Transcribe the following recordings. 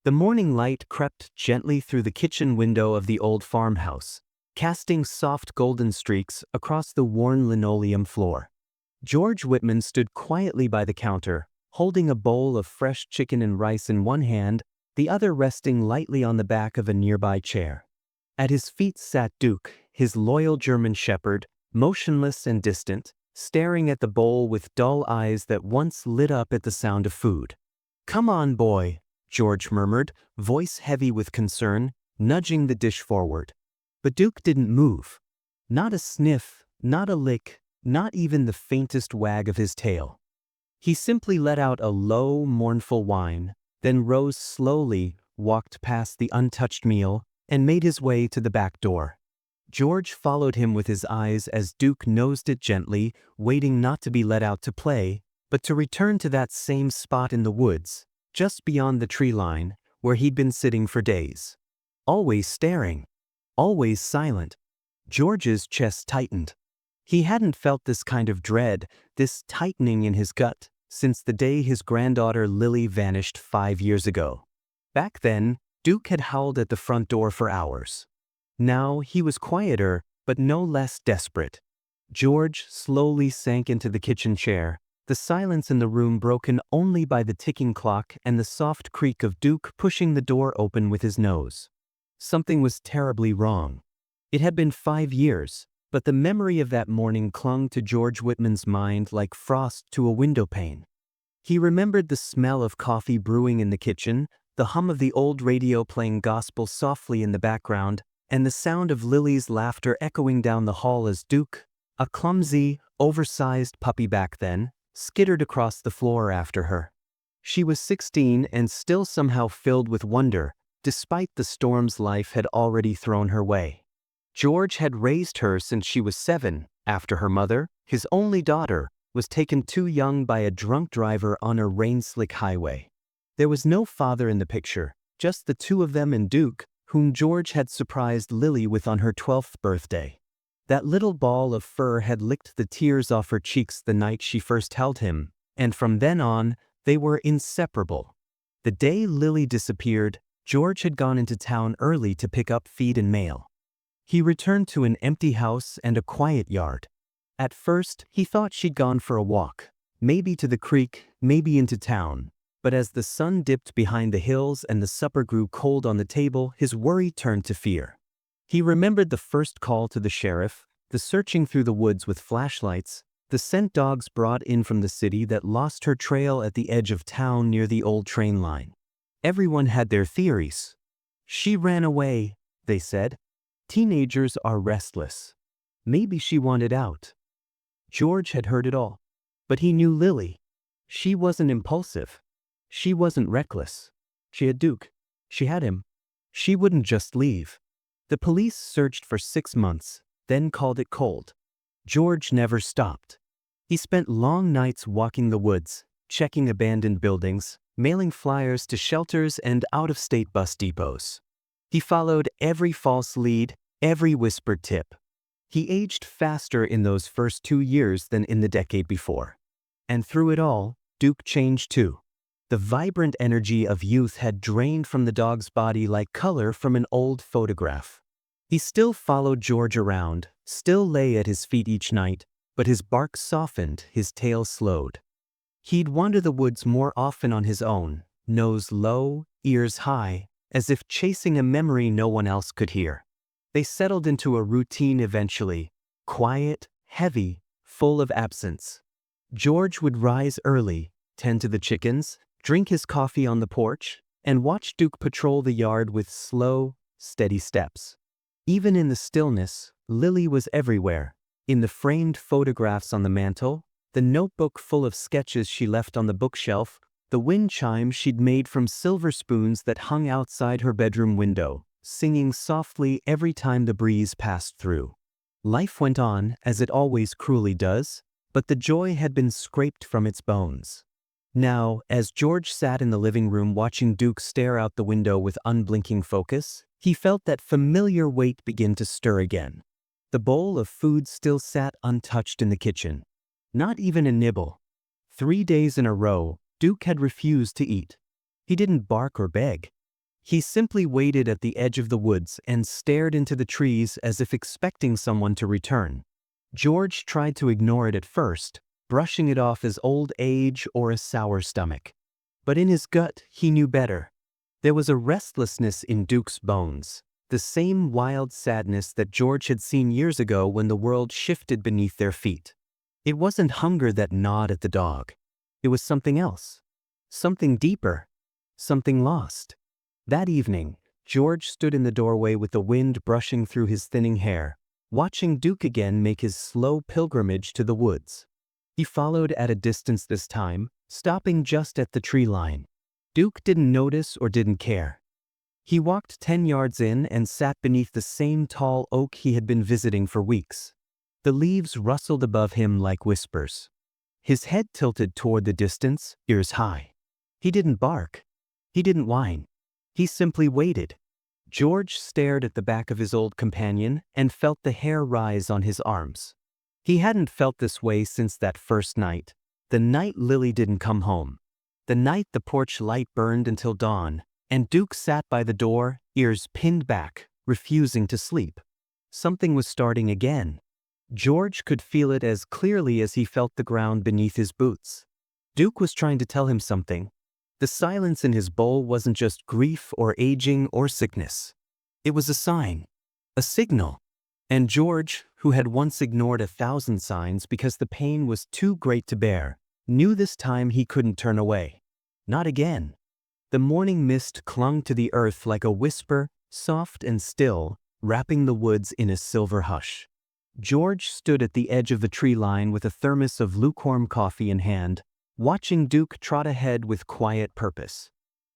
The morning light crept gently through the kitchen window of the old farmhouse, casting soft golden streaks across the worn linoleum floor. George Whitman stood quietly by the counter, holding a bowl of fresh chicken and rice in one hand, the other resting lightly on the back of a nearby chair. At his feet sat Duke, his loyal German shepherd, motionless and distant, staring at the bowl with dull eyes that once lit up at the sound of food. "Come on, boy," George murmured, voice heavy with concern, nudging the dish forward. But Duke didn't move. Not a sniff, not a lick, not even the faintest wag of his tail. He simply let out a low, mournful whine, then rose slowly, walked past the untouched meal, and made his way to the back door. George followed him with his eyes as Duke nosed it gently, waiting not to be let out to play, but to return to that same spot in the woods, just beyond the tree line, where he'd been sitting for days. Always staring. Always silent. George's chest tightened. He hadn't felt this kind of dread, this tightening in his gut, since the day his granddaughter Lily vanished 5 years ago. Back then, Duke had howled at the front door for hours. Now he was quieter, but no less desperate. George slowly sank into the kitchen chair, the silence in the room broken only by the ticking clock and the soft creak of Duke pushing the door open with his nose. Something was terribly wrong. It had been 5 years, but the memory of that morning clung to George Whitman's mind like frost to a windowpane. He remembered the smell of coffee brewing in the kitchen, the hum of the old radio playing gospel softly in the background, and the sound of Lily's laughter echoing down the hall as Duke, a clumsy, oversized puppy back then, skittered across the floor after her. She was 16 and still somehow filled with wonder, despite the storms life had already thrown her way. George had raised her since she was 7, after her mother, his only daughter, was taken too young by a drunk driver on a rain-slick highway. There was no father in the picture, just the two of them and Duke, whom George had surprised Lily with on her 12th birthday. That little ball of fur had licked the tears off her cheeks the night she first held him, and from then on, they were inseparable. The day Lily disappeared, George had gone into town early to pick up feed and mail. He returned to an empty house and a quiet yard. At first, he thought she'd gone for a walk, maybe to the creek, maybe into town. But as the sun dipped behind the hills and the supper grew cold on the table, his worry turned to fear. He remembered the first call to the sheriff, the searching through the woods with flashlights, the scent dogs brought in from the city that lost her trail at the edge of town near the old train line. Everyone had their theories. "She ran away," they said. "Teenagers are restless. Maybe she wanted out." George had heard it all. But he knew Lily. She wasn't impulsive. She wasn't reckless. She had Duke. She had him. She wouldn't just leave. The police searched for 6 months, then called it cold. George never stopped. He spent long nights walking the woods, checking abandoned buildings, mailing flyers to shelters and out-of-state bus depots. He followed every false lead, every whispered tip. He aged faster in those first 2 years than in the decade before. And through it all, Duke changed too. The vibrant energy of youth had drained from the dog's body like color from an old photograph. He still followed George around, still lay at his feet each night, but his bark softened, his tail slowed. He'd wander the woods more often on his own, nose low, ears high, as if chasing a memory no one else could hear. They settled into a routine eventually, quiet, heavy, full of absence. George would rise early, tend to the chickens, drink his coffee on the porch, and watch Duke patrol the yard with slow, steady steps. Even in the stillness, Lily was everywhere, in the framed photographs on the mantel, the notebook full of sketches she left on the bookshelf, the wind chimes she'd made from silver spoons that hung outside her bedroom window, singing softly every time the breeze passed through. Life went on, as it always cruelly does, but the joy had been scraped from its bones. Now, as George sat in the living room watching Duke stare out the window with unblinking focus, he felt that familiar weight begin to stir again. The bowl of food still sat untouched in the kitchen. Not even a nibble. 3 days in a row, Duke had refused to eat. He didn't bark or beg. He simply waited at the edge of the woods and stared into the trees as if expecting someone to return. George tried to ignore it at first, brushing it off as old age or a sour stomach. But in his gut, he knew better. There was a restlessness in Duke's bones, the same wild sadness that George had seen years ago when the world shifted beneath their feet. It wasn't hunger that gnawed at the dog. It was something else. Something deeper. Something lost. That evening, George stood in the doorway with the wind brushing through his thinning hair, watching Duke again make his slow pilgrimage to the woods. He followed at a distance this time, stopping just at the tree line. Duke didn't notice or didn't care. He walked 10 yards in and sat beneath the same tall oak he had been visiting for weeks. The leaves rustled above him like whispers. His head tilted toward the distance, ears high. He didn't bark. He didn't whine. He simply waited. George stared at the back of his old companion and felt the hair rise on his arms. He hadn't felt this way since that first night, the night Lily didn't come home, the night the porch light burned until dawn, and Duke sat by the door, ears pinned back, refusing to sleep. Something was starting again. George could feel it as clearly as he felt the ground beneath his boots. Duke was trying to tell him something. The silence in his bowl wasn't just grief or aging or sickness. It was a sign, a signal. And George, who had once ignored 1,000 signs because the pain was too great to bear, knew this time he couldn't turn away. Not again. The morning mist clung to the earth like a whisper, soft and still, wrapping the woods in a silver hush. George stood at the edge of the tree line with a thermos of lukewarm coffee in hand, watching Duke trot ahead with quiet purpose.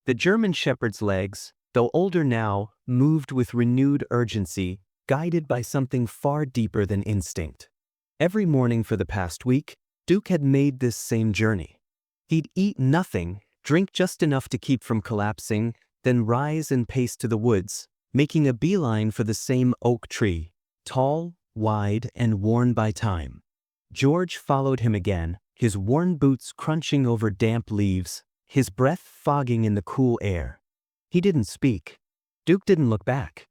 The German shepherd's legs, though older now, moved with renewed urgency, guided by something far deeper than instinct. Every morning for the past week, Duke had made this same journey. He'd eat nothing, drink just enough to keep from collapsing, then rise and pace to the woods, making a beeline for the same oak tree, tall, wide, and worn by time. George followed him again, his worn boots crunching over damp leaves, his breath fogging in the cool air. He didn't speak. Duke didn't look back.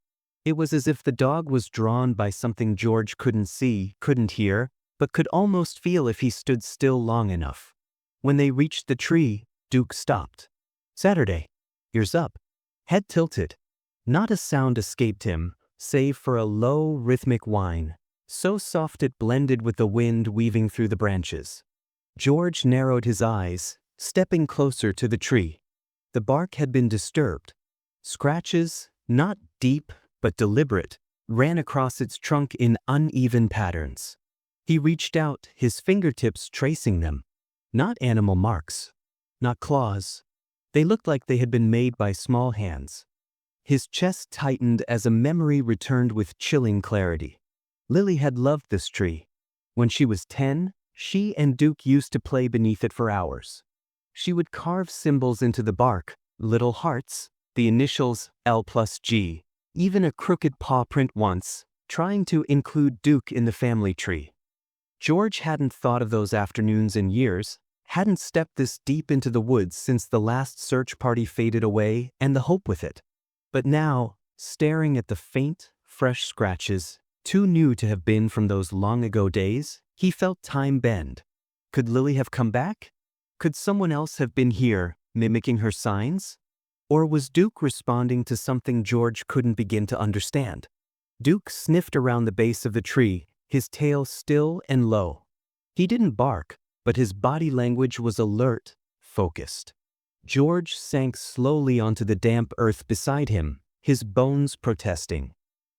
It was as if the dog was drawn by something George couldn't see, couldn't hear, but could almost feel if he stood still long enough. When they reached the tree, Duke stopped. Saturday. Ears up. Head tilted. Not a sound escaped him, save for a low, rhythmic whine, so soft it blended with the wind weaving through the branches. George narrowed his eyes, stepping closer to the tree. The bark had been disturbed. Scratches, not deep but deliberate, ran across its trunk in uneven patterns. He reached out, his fingertips tracing them. Not animal marks. Not claws. They looked like they had been made by small hands. His chest tightened as a memory returned with chilling clarity. Lily had loved this tree. When she was 10, she and Duke used to play beneath it for hours. She would carve symbols into the bark, little hearts, the initials L+G, even a crooked paw print once, trying to include Duke in the family tree. George hadn't thought of those afternoons in years, hadn't stepped this deep into the woods since the last search party faded away and the hope with it. But now, staring at the faint, fresh scratches, too new to have been from those long-ago days, he felt time bend. Could Lily have come back? Could someone else have been here, mimicking her signs? Or was Duke responding to something George couldn't begin to understand? Duke sniffed around the base of the tree, his tail still and low. He didn't bark, but his body language was alert, focused. George sank slowly onto the damp earth beside him, his bones protesting.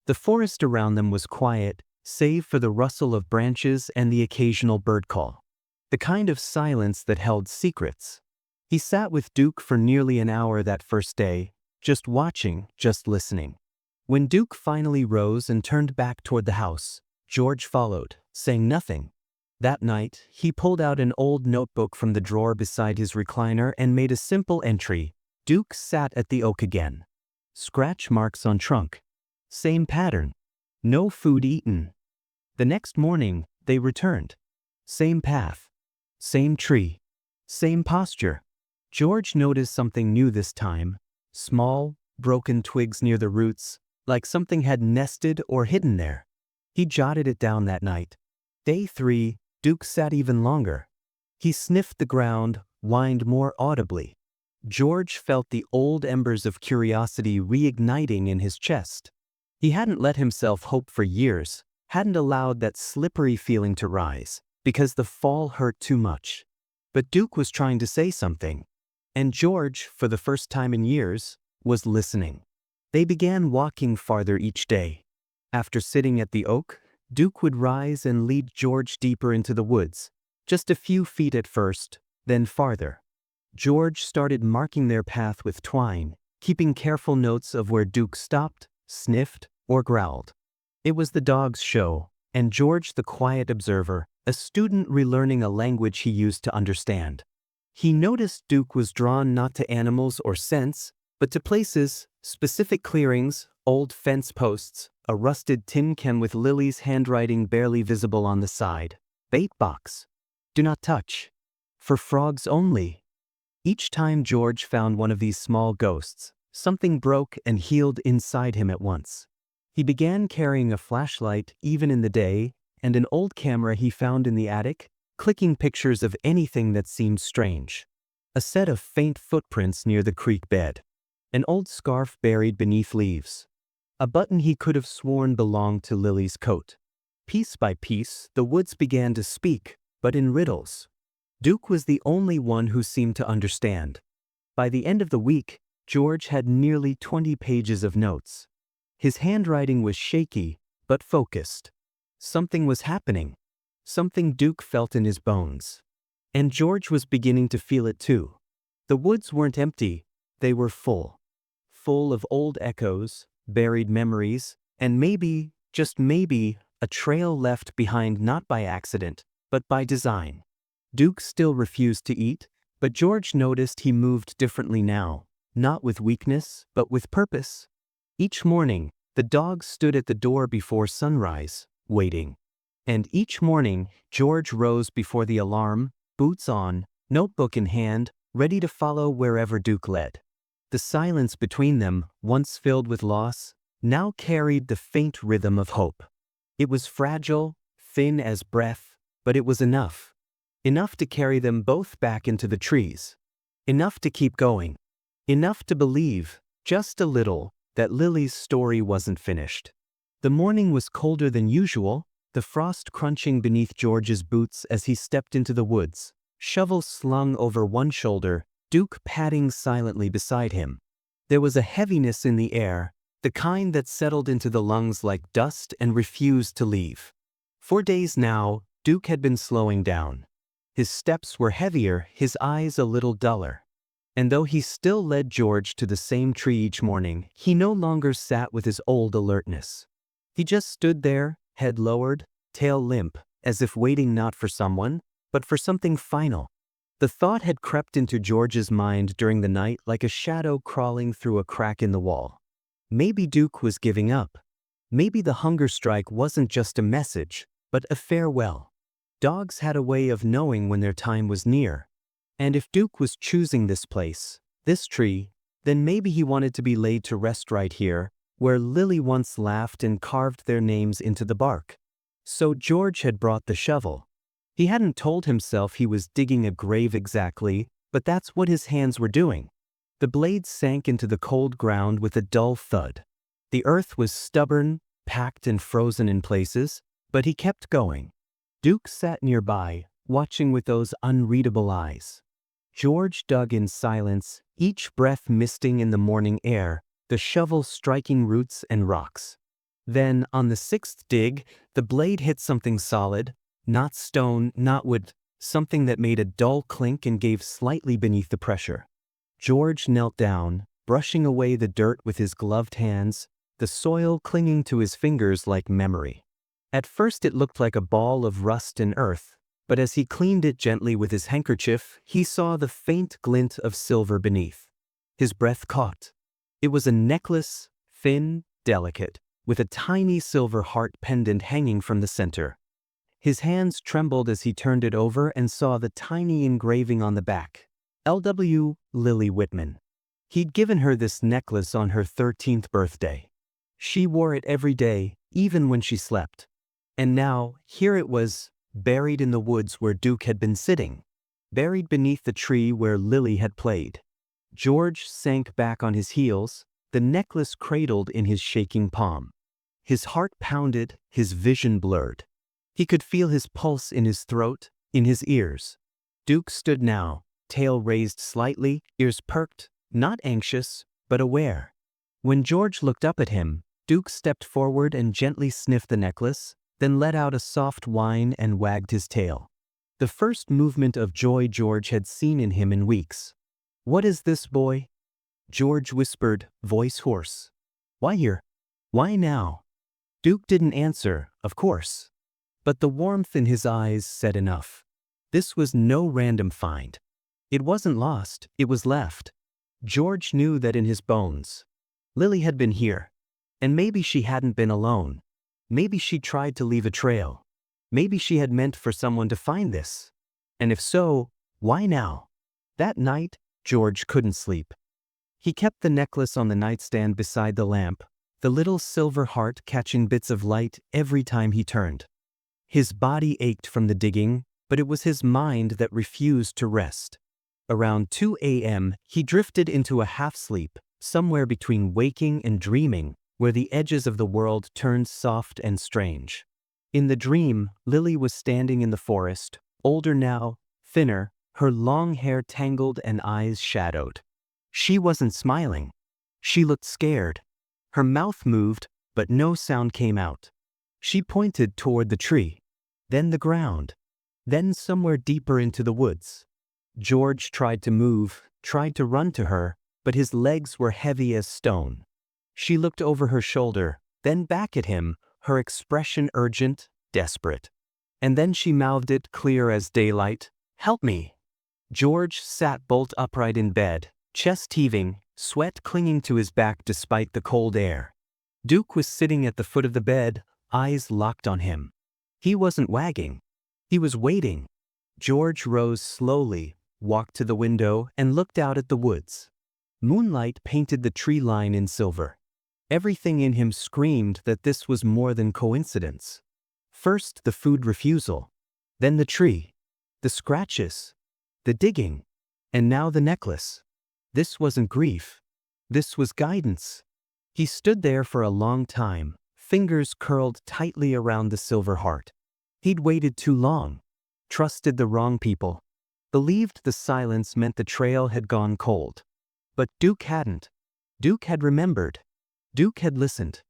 The forest around them was quiet, save for the rustle of branches and the occasional bird call. The kind of silence that held secrets. He sat with Duke for nearly an hour that first day, just watching, just listening. When Duke finally rose and turned back toward the house, George followed, saying nothing. That night, he pulled out an old notebook from the drawer beside his recliner and made a simple entry. Duke sat at the oak again. Scratch marks on trunk. Same pattern. No food eaten. The next morning, they returned. Same path. Same tree. Same posture. George noticed something new this time. Small, broken twigs near the roots, like something had nested or hidden there. He jotted it down that night. Day 3, Duke sat even longer. He sniffed the ground, whined more audibly. George felt the old embers of curiosity reigniting in his chest. He hadn't let himself hope for years, hadn't allowed that slippery feeling to rise, because the fall hurt too much. But Duke was trying to say something. And George, for the first time in years, was listening. They began walking farther each day. After sitting at the oak, Duke would rise and lead George deeper into the woods, just a few feet at first, then farther. George started marking their path with twine, keeping careful notes of where Duke stopped, sniffed, or growled. It was the dog's show, and George the quiet observer, a student relearning a language he used to understand. He noticed Duke was drawn not to animals or scents, but to places, specific clearings, old fence posts, a rusted tin can with Lily's handwriting barely visible on the side. Bait box. Do not touch. For frogs only. Each time George found one of these small ghosts, something broke and healed inside him at once. He began carrying a flashlight even in the day, and an old camera he found in the attic, clicking pictures of anything that seemed strange. A set of faint footprints near the creek bed. An old scarf buried beneath leaves. A button he could have sworn belonged to Lily's coat. Piece by piece, the woods began to speak, but in riddles. Duke was the only one who seemed to understand. By the end of the week, George had nearly 20 pages of notes. His handwriting was shaky, but focused. Something was happening. Something Duke felt in his bones. And George was beginning to feel it too. The woods weren't empty, they were full. Full of old echoes, buried memories, and maybe, just maybe, a trail left behind not by accident, but by design. Duke still refused to eat, but George noticed he moved differently now, not with weakness, but with purpose. Each morning, the dog stood at the door before sunrise, waiting. And each morning, George rose before the alarm, boots on, notebook in hand, ready to follow wherever Duke led. The silence between them, once filled with loss, now carried the faint rhythm of hope. It was fragile, thin as breath, but it was enough. Enough to carry them both back into the trees. Enough to keep going. Enough to believe, just a little, that Lily's story wasn't finished. The morning was colder than usual, the frost crunching beneath George's boots as he stepped into the woods, shovel slung over one shoulder, Duke padding silently beside him. There was a heaviness in the air, the kind that settled into the lungs like dust and refused to leave. For days now, Duke had been slowing down. His steps were heavier, his eyes a little duller. And though he still led George to the same tree each morning, he no longer sat with his old alertness. He just stood there, head lowered, tail limp, as if waiting not for someone, but for something final. The thought had crept into George's mind during the night like a shadow crawling through a crack in the wall. Maybe Duke was giving up. Maybe the hunger strike wasn't just a message, but a farewell. Dogs had a way of knowing when their time was near. And if Duke was choosing this place, this tree, then maybe he wanted to be laid to rest right here, where Lily once laughed and carved their names into the bark. So George had brought the shovel. He hadn't told himself he was digging a grave exactly, but that's what his hands were doing. The blade sank into the cold ground with a dull thud. The earth was stubborn, packed and frozen in places, but he kept going. Duke sat nearby, watching with those unreadable eyes. George dug in silence, each breath misting in the morning air, the shovel striking roots and rocks. Then, on the 6th dig, the blade hit something solid, not stone, not wood, something that made a dull clink and gave slightly beneath the pressure. George knelt down, brushing away the dirt with his gloved hands, the soil clinging to his fingers like memory. At first it looked like a ball of rust and earth, but as he cleaned it gently with his handkerchief, he saw the faint glint of silver beneath. His breath caught. It was a necklace, thin, delicate, with a tiny silver heart pendant hanging from the center. His hands trembled as he turned it over and saw the tiny engraving on the back. L.W. Lily Whitman. He'd given her this necklace on her 13th birthday. She wore it every day, even when she slept. And now, here it was, buried in the woods where Duke had been sitting. Buried beneath the tree where Lily had played. George sank back on his heels, the necklace cradled in his shaking palm. His heart pounded, his vision blurred. He could feel his pulse in his throat, in his ears. Duke stood now, tail raised slightly, ears perked, not anxious, but aware. When George looked up at him, Duke stepped forward and gently sniffed the necklace, then let out a soft whine and wagged his tail. The first movement of joy George had seen in him in weeks. "What is this, boy?" George whispered, voice hoarse. "Why here? Why now?" Duke didn't answer, of course. But the warmth in his eyes said enough. This was no random find. It wasn't lost, it was left. George knew that in his bones. Lily had been here. And maybe she hadn't been alone. Maybe she tried to leave a trail. Maybe she had meant for someone to find this. And if so, why now? That night, George couldn't sleep. He kept the necklace on the nightstand beside the lamp, the little silver heart catching bits of light every time he turned. His body ached from the digging, but it was his mind that refused to rest. Around 2 a.m., he drifted into a half-sleep, somewhere between waking and dreaming, where the edges of the world turned soft and strange. In the dream, Lily was standing in the forest, older now, thinner, her long hair tangled and eyes shadowed. She wasn't smiling. She looked scared. Her mouth moved, but no sound came out. She pointed toward the tree, then the ground, then somewhere deeper into the woods. George tried to move, tried to run to her, but his legs were heavy as stone. She looked over her shoulder, then back at him, her expression urgent, desperate. And then she mouthed it clear as daylight, "Help me." George sat bolt upright in bed, chest heaving, sweat clinging to his back despite the cold air. Duke was sitting at the foot of the bed, eyes locked on him. He wasn't wagging. He was waiting. George rose slowly, walked to the window, and looked out at the woods. Moonlight painted the tree line in silver. Everything in him screamed that this was more than coincidence. First the food refusal, then the tree, the scratches, the digging, and now the necklace. This wasn't grief. This was guidance. He stood there for a long time, fingers curled tightly around the silver heart. He'd waited too long, trusted the wrong people, believed the silence meant the trail had gone cold. But Duke hadn't. Duke had remembered. Duke had listened.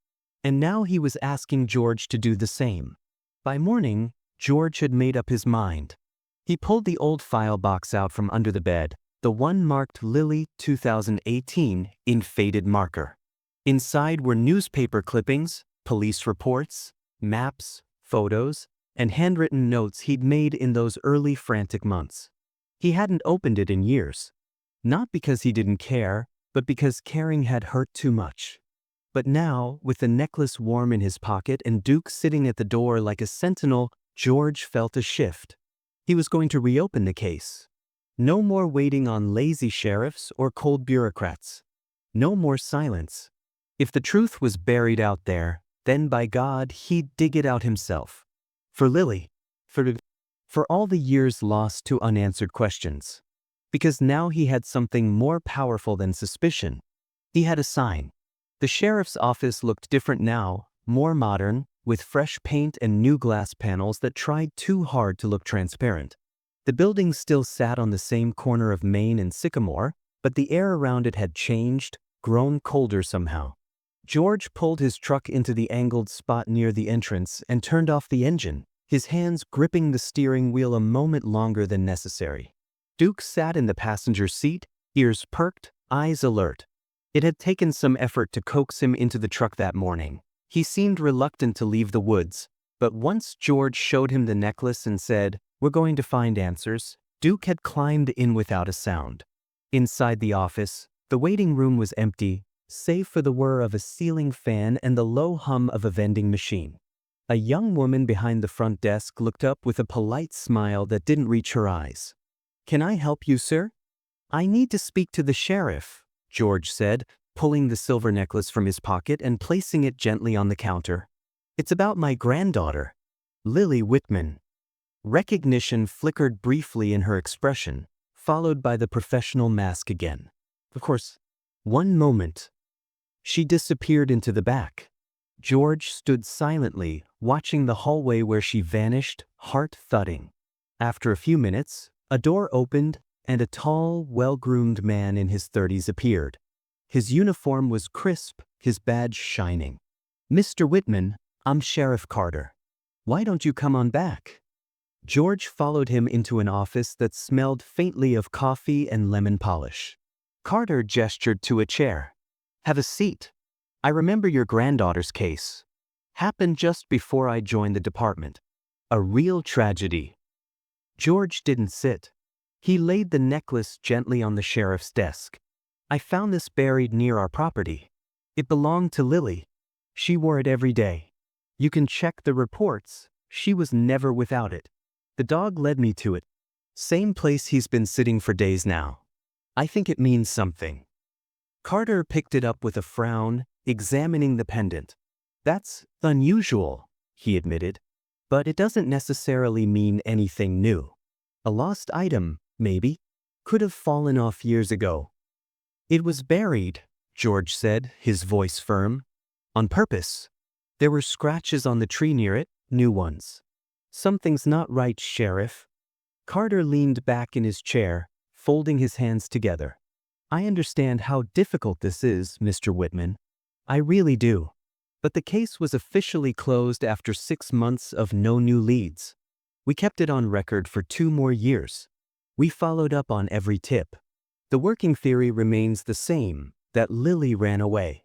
And now he was asking George to do the same. By morning, George had made up his mind. He pulled the old file box out from under the bed, the one marked Lily 2018 in faded marker. Inside were newspaper clippings, police reports, maps, photos, and handwritten notes he'd made in those early frantic months. He hadn't opened it in years. Not because he didn't care, but because caring had hurt too much. But now, with the necklace warm in his pocket and Duke sitting at the door like a sentinel, George felt a shift. He was going to reopen the case. No more waiting on lazy sheriffs or cold bureaucrats. No more silence. If the truth was buried out there, then by God, he'd dig it out himself. For Lily. For all the years lost to unanswered questions. Because now he had something more powerful than suspicion. He had a sign. The sheriff's office looked different now, more modern, with fresh paint and new glass panels that tried too hard to look transparent. The building still sat on the same corner of Main and Sycamore, but the air around it had changed, grown colder somehow. George pulled his truck into the angled spot near the entrance and turned off the engine, his hands gripping the steering wheel a moment longer than necessary. Duke sat in the passenger seat, ears perked, eyes alert. It had taken some effort to coax him into the truck that morning. He seemed reluctant to leave the woods, but once George showed him the necklace and said, "We're going to find answers," Duke had climbed in without a sound. Inside the office, the waiting room was empty, save for the whir of a ceiling fan and the low hum of a vending machine. A young woman behind the front desk looked up with a polite smile that didn't reach her eyes. "Can I help you, sir?" "I need to speak to the sheriff," George said, pulling the silver necklace from his pocket and placing it gently on the counter. It's about my granddaughter, Lily Whitman. Recognition flickered briefly in her expression, followed by the professional mask again. Of course, one moment. She disappeared into the back. George stood silently, watching the hallway where she vanished, heart thudding. After a few minutes, a door opened, and a tall, well-groomed man in his 30s appeared. His uniform was crisp, his badge shining. "Mr. Whitman, I'm Sheriff Carter. Why don't you come on back?" George followed him into an office that smelled faintly of coffee and lemon polish. Carter gestured to a chair. "Have a seat. I remember your granddaughter's case. Happened just before I joined the department. A real tragedy." George didn't sit. He laid the necklace gently on the sheriff's desk. "I found this buried near our property. It belonged to Lily. She wore it every day. You can check the reports. She was never without it. The dog led me to it. Same place he's been sitting for days now. I think it means something." Carter picked it up with a frown, examining the pendant. "That's unusual," he admitted, "but it doesn't necessarily mean anything new. A lost item, maybe. Could have fallen off years ago." "It was buried," George said, his voice firm. "On purpose. There were scratches on the tree near it, new ones. Something's not right, Sheriff." Carter leaned back in his chair, folding his hands together. "I understand how difficult this is, Mr. Whitman. I really do. But the case was officially closed after 6 months of no new leads. We kept it on record for 2 more years. We followed up on every tip. The working theory remains the same, that Lily ran away."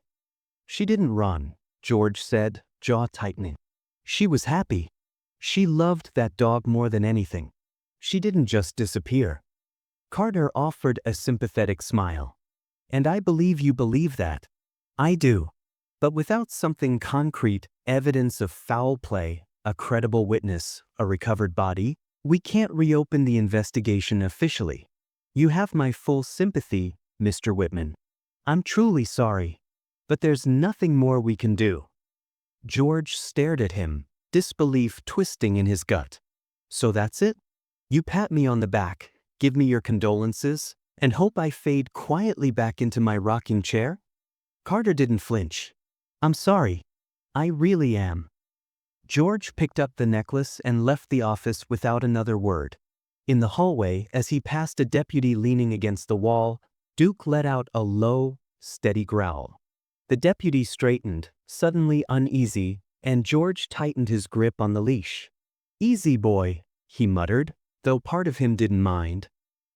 "She didn't run," George said, jaw tightening. "She was happy. She loved that dog more than anything. She didn't just disappear." Carter offered a sympathetic smile. "And I believe you believe that. I do. But without something concrete, evidence of foul play, a credible witness, a recovered body, we can't reopen the investigation officially. You have my full sympathy, Mr. Whitman. I'm truly sorry. But there's nothing more we can do." George stared at him, disbelief twisting in his gut. "So that's it? You pat me on the back, give me your condolences, and hope I fade quietly back into my rocking chair?" Carter didn't flinch. "I'm sorry. I really am." George picked up the necklace and left the office without another word. In the hallway, as he passed a deputy leaning against the wall, Duke let out a low, steady growl. The deputy straightened, suddenly uneasy, and George tightened his grip on the leash. "Easy, boy," he muttered, though part of him didn't mind.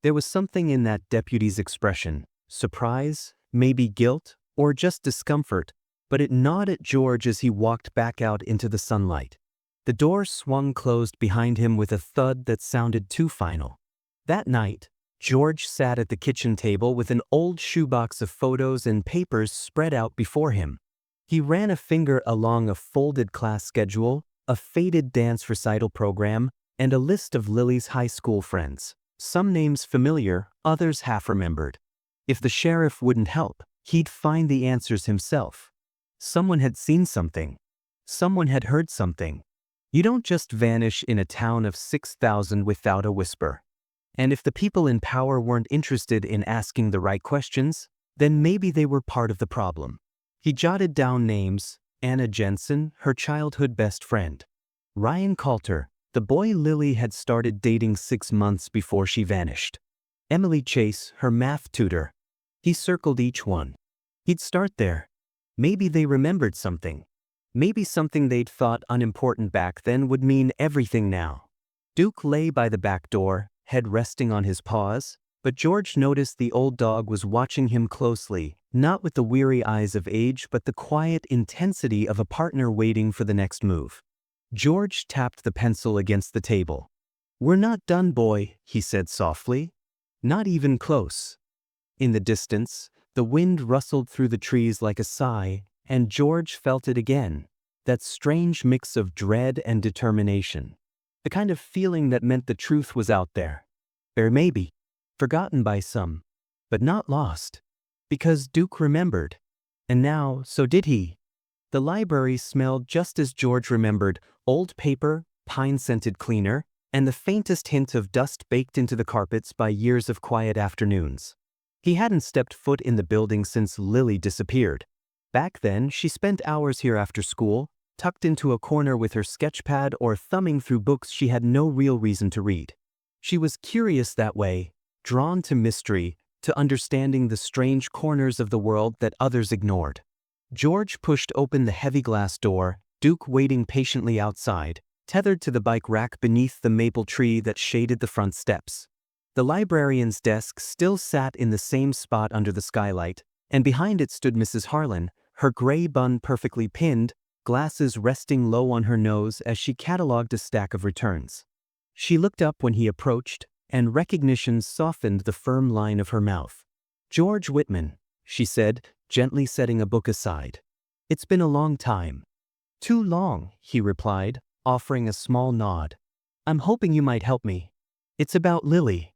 There was something in that deputy's expression, surprise, maybe guilt, or just discomfort, but it gnawed at George as he walked back out into the sunlight. The door swung closed behind him with a thud that sounded too final. That night, George sat at the kitchen table with an old shoebox of photos and papers spread out before him. He ran a finger along a folded class schedule, a faded dance recital program, and a list of Lily's high school friends. Some names familiar, others half-remembered. If the sheriff wouldn't help, he'd find the answers himself. Someone had seen something. Someone had heard something. You don't just vanish in a town of 6,000 without a whisper. And if the people in power weren't interested in asking the right questions, then maybe they were part of the problem. He jotted down names: Anna Jensen, her childhood best friend; Ryan Coulter, the boy Lily had started dating 6 months before she vanished; Emily Chase, her math tutor. He circled each one. He'd start there. Maybe they remembered something. Maybe something they'd thought unimportant back then would mean everything now. Duke lay by the back door, head resting on his paws, but George noticed the old dog was watching him closely, not with the weary eyes of age but the quiet intensity of a partner waiting for the next move. George tapped the pencil against the table. "We're not done, boy," he said softly. "Not even close." In the distance, the wind rustled through the trees like a sigh, and George felt it again, that strange mix of dread and determination. The kind of feeling that meant the truth was out there. Or maybe forgotten by some, but not lost. Because Duke remembered. And now, so did he. The library smelled just as George remembered: old paper, pine-scented cleaner, and the faintest hint of dust baked into the carpets by years of quiet afternoons. He hadn't stepped foot in the building since Lily disappeared. Back then, she spent hours here after school, tucked into a corner with her sketchpad or thumbing through books she had no real reason to read. She was curious that way, drawn to mystery, to understanding the strange corners of the world that others ignored. George pushed open the heavy glass door, Duke waiting patiently outside, tethered to the bike rack beneath the maple tree that shaded the front steps. The librarian's desk still sat in the same spot under the skylight, and behind it stood Mrs. Harlan, her gray bun perfectly pinned, glasses resting low on her nose as she catalogued a stack of returns. She looked up when he approached, and recognition softened the firm line of her mouth. "George Whitman," she said, gently setting a book aside. "It's been a long time." "Too long," he replied, offering a small nod. "I'm hoping you might help me. It's about Lily."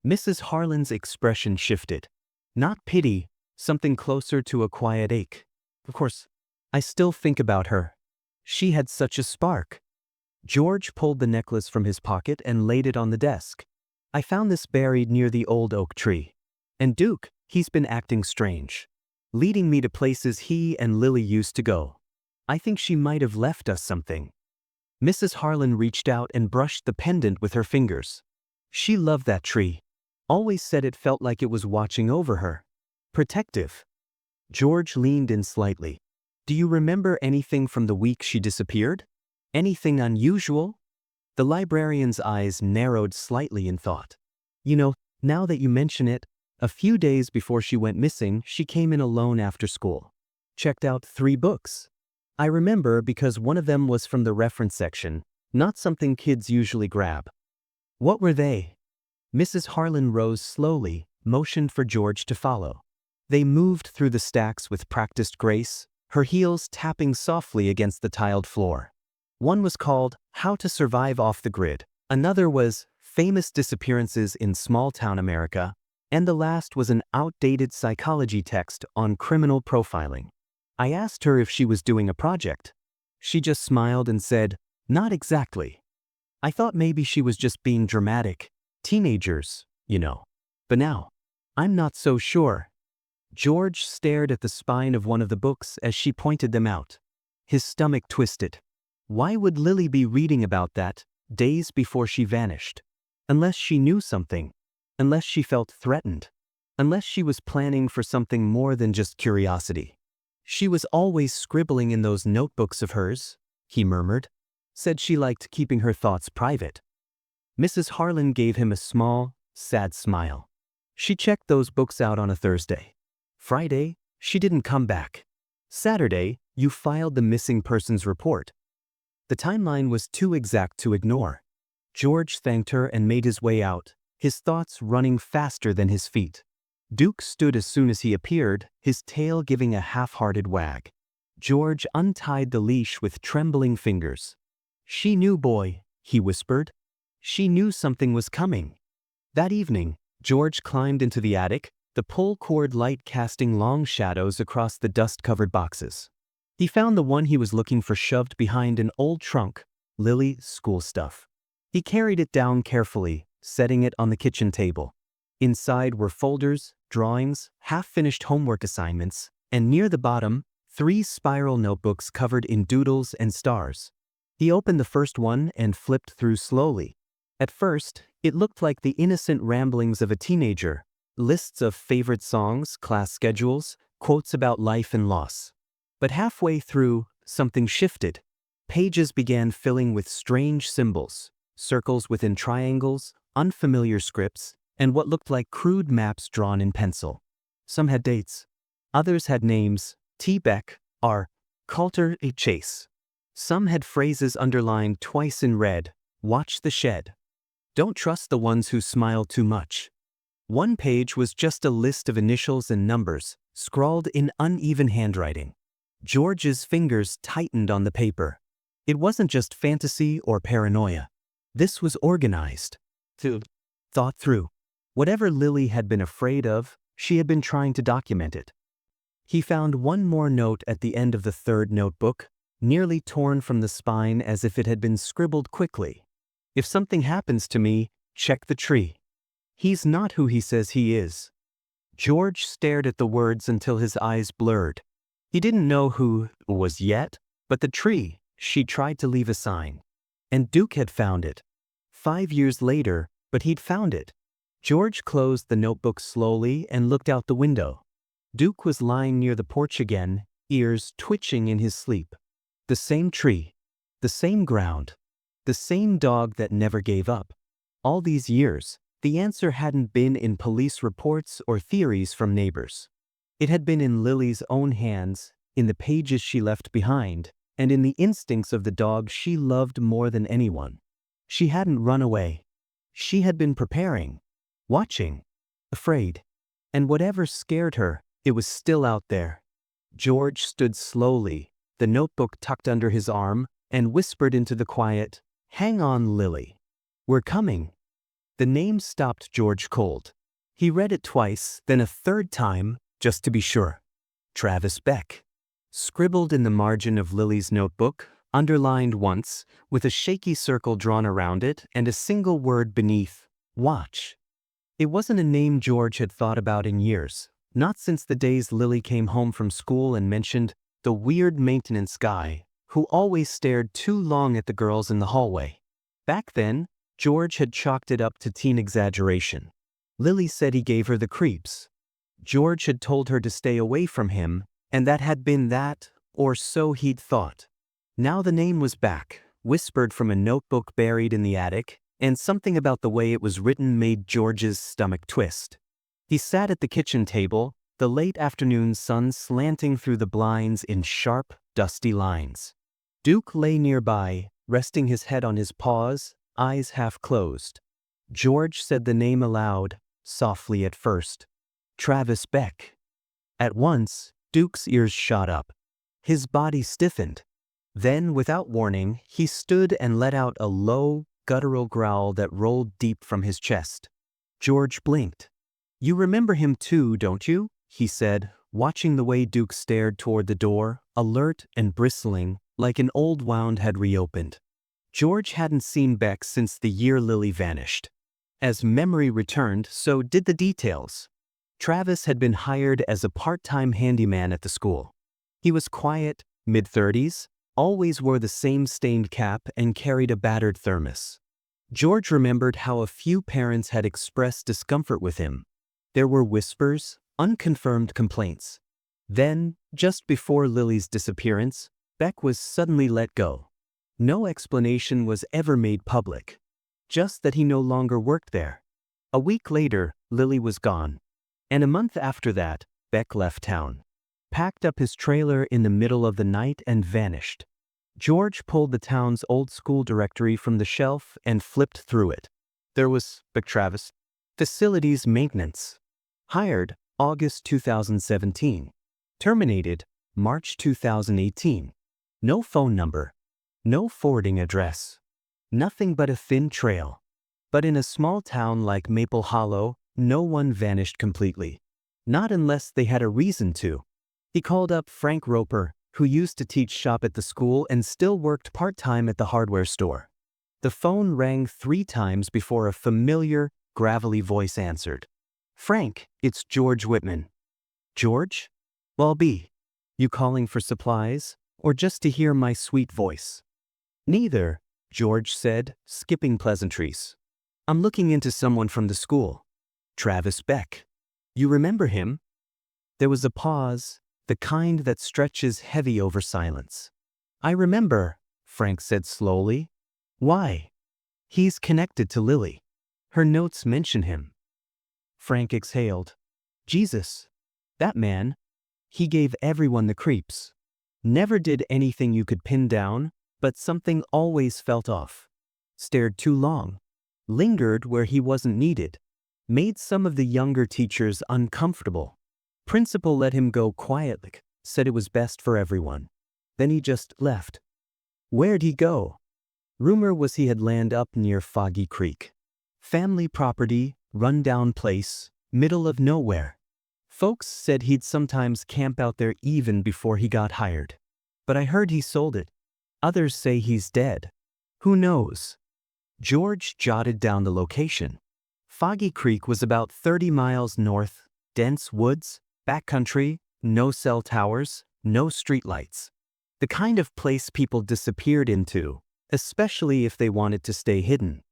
Mrs. Harlan's expression shifted. Not pity, something closer to a quiet ache. "Of course, I still think about her. She had such a spark." George pulled the necklace from his pocket and laid it on the desk. "I found this buried near the old oak tree. And Duke, he's been acting strange, leading me to places he and Lily used to go. I think she might have left us something." Mrs. Harlan reached out and brushed the pendant with her fingers. She loved that tree. Always said it felt like it was watching over her. Protective. George leaned in slightly. "Do you remember anything from the week she disappeared? Anything unusual?" The librarian's eyes narrowed slightly in thought. "You know, now that you mention it, a few days before she went missing, she came in alone after school. Checked out 3 books. I remember because one of them was from the reference section, not something kids usually grab." "What were they?" Mrs. Harlan rose slowly, motioned for George to follow. They moved through the stacks with practiced grace, her heels tapping softly against the tiled floor. One was called "How to Survive Off the Grid," another was "Famous Disappearances in Small-Town America," and the last was an outdated psychology text on criminal profiling. I asked her if she was doing a project. She just smiled and said, "Not exactly." I thought maybe she was just being dramatic. Teenagers, you know. But now, I'm not so sure. George stared at the spine of one of the books as she pointed them out. His stomach twisted. Why would Lily be reading about that, days before she vanished? Unless she knew something. Unless she felt threatened. Unless she was planning for something more than just curiosity. "She was always scribbling in those notebooks of hers," he murmured. "Said she liked keeping her thoughts private." Mrs. Harlan gave him a small, sad smile. "She checked those books out on a Thursday. Friday, she didn't come back. Saturday, you filed the missing persons report." The timeline was too exact to ignore. George thanked her and made his way out, his thoughts running faster than his feet. Duke stood as soon as he appeared, his tail giving a half-hearted wag. George untied the leash with trembling fingers. "She knew, boy," he whispered. "She knew something was coming." That evening, George climbed into the attic, the pull-cord light casting long shadows across the dust-covered boxes. He found the one he was looking for shoved behind an old trunk, Lily's school stuff. He carried it down carefully, setting it on the kitchen table. Inside were folders, drawings, half-finished homework assignments, and near the bottom, 3 spiral notebooks covered in doodles and stars. He opened the first one and flipped through slowly. At first, it looked like the innocent ramblings of a teenager, lists of favorite songs, class schedules, quotes about life and loss. But halfway through, something shifted. Pages began filling with strange symbols, circles within triangles, unfamiliar scripts, and what looked like crude maps drawn in pencil. Some had dates. Others had names: T. Beck, R. Coulter, A. Chase. Some had phrases underlined twice in red: "Watch the shed." "Don't trust the ones who smile too much." One page was just a list of initials and numbers, scrawled in uneven handwriting. George's fingers tightened on the paper. It wasn't just fantasy or paranoia. This was organized. Thought through. Whatever Lily had been afraid of, She had been trying to document it. He found one more note at the end of the third notebook, nearly torn from the spine as if it had been scribbled quickly. If something happens to me, check the tree. He's not who he says he is. George stared at the words until his eyes blurred. He didn't know who was yet, but the tree. She tried to leave a sign. And Duke had found it. 5 years later, but he'd found it. George closed the notebook slowly and looked out the window. Duke was lying near the porch again, ears twitching in his sleep. The same tree, the same ground, the same dog that never gave up. All these years, the answer hadn't been in police reports or theories from neighbors. It had been in Lily's own hands, in the pages she left behind, and in the instincts of the dog she loved more than anyone. She hadn't run away. She had been preparing, watching, afraid. And whatever scared her, it was still out there. George stood slowly, the notebook tucked under his arm, and whispered into the quiet, "Hang on, Lily. We're coming." The name stopped George cold. He read it twice, then a third time, just to be sure. Travis Beck. Scribbled in the margin of Lily's notebook, underlined once, with a shaky circle drawn around it and a single word beneath, "Watch." It wasn't a name George had thought about in years, not since the days Lily came home from school and mentioned the weird maintenance guy who always stared too long at the girls in the hallway. Back then, George had chalked it up to teen exaggeration. Lily said he gave her the creeps. George had told her to stay away from him, and that had been that, or so he'd thought. Now the name was back, whispered from a notebook buried in the attic, and something about the way it was written made George's stomach twist. He sat at the kitchen table, the late afternoon sun slanting through the blinds in sharp, dusty lines. Duke lay nearby, resting his head on his paws, eyes half closed. George said the name aloud, softly at first. Travis Beck. At once, Duke's ears shot up. His body stiffened. Then, without warning, he stood and let out a low, guttural growl that rolled deep from his chest. George blinked. "You remember him too, don't you?" he said, watching the way Duke stared toward the door, alert and bristling, like an old wound had reopened. George hadn't seen Beck since the year Lily vanished. As memory returned, so did the details. Travis had been hired as a part-time handyman at the school. He was quiet, mid-30s, always wore the same stained cap and carried a battered thermos. George remembered how a few parents had expressed discomfort with him. There were whispers, unconfirmed complaints. Then, just before Lily's disappearance, Beck was suddenly let go. No explanation was ever made public. Just that he no longer worked there. A week later, Lily was gone. And a month after that, Beck left town. Packed up his trailer in the middle of the night and vanished. George pulled the town's old school directory from the shelf and flipped through it. There was Beck Travis. Facilities maintenance. Hired August 2017. Terminated March 2018. No phone number. No forwarding address. Nothing but a thin trail. But in a small town like Maple Hollow, no one vanished completely. Not unless they had a reason to. He called up Frank Roper, who used to teach shop at the school and still worked part-time at the hardware store. The phone rang 3 times before a familiar, gravelly voice answered. "Frank, it's George Whitman." "George? Well, you calling for supplies, or just to hear my sweet voice?" "Neither," George said, skipping pleasantries. "I'm looking into someone from the school. Travis Beck. You remember him?" There was a pause, the kind that stretches heavy over silence. "I remember," Frank said slowly. "Why?" "He's connected to Lily. Her notes mention him." Frank exhaled. "Jesus. That man. He gave everyone the creeps. Never did anything you could pin down, but something always felt off. Stared too long. Lingered where he wasn't needed. Made some of the younger teachers uncomfortable. Principal let him go quietly, said it was best for everyone. Then he just left. Where'd he go? Rumor was he had landed up near Foggy Creek. Family property, run-down place, middle of nowhere. Folks said he'd sometimes camp out there even before he got hired. But I heard he sold it. Others say he's dead. Who knows? George jotted down the location. Foggy Creek was about 30 miles north, dense woods, backcountry, no cell towers, no streetlights. The kind of place people disappeared into, especially if they wanted to stay hidden.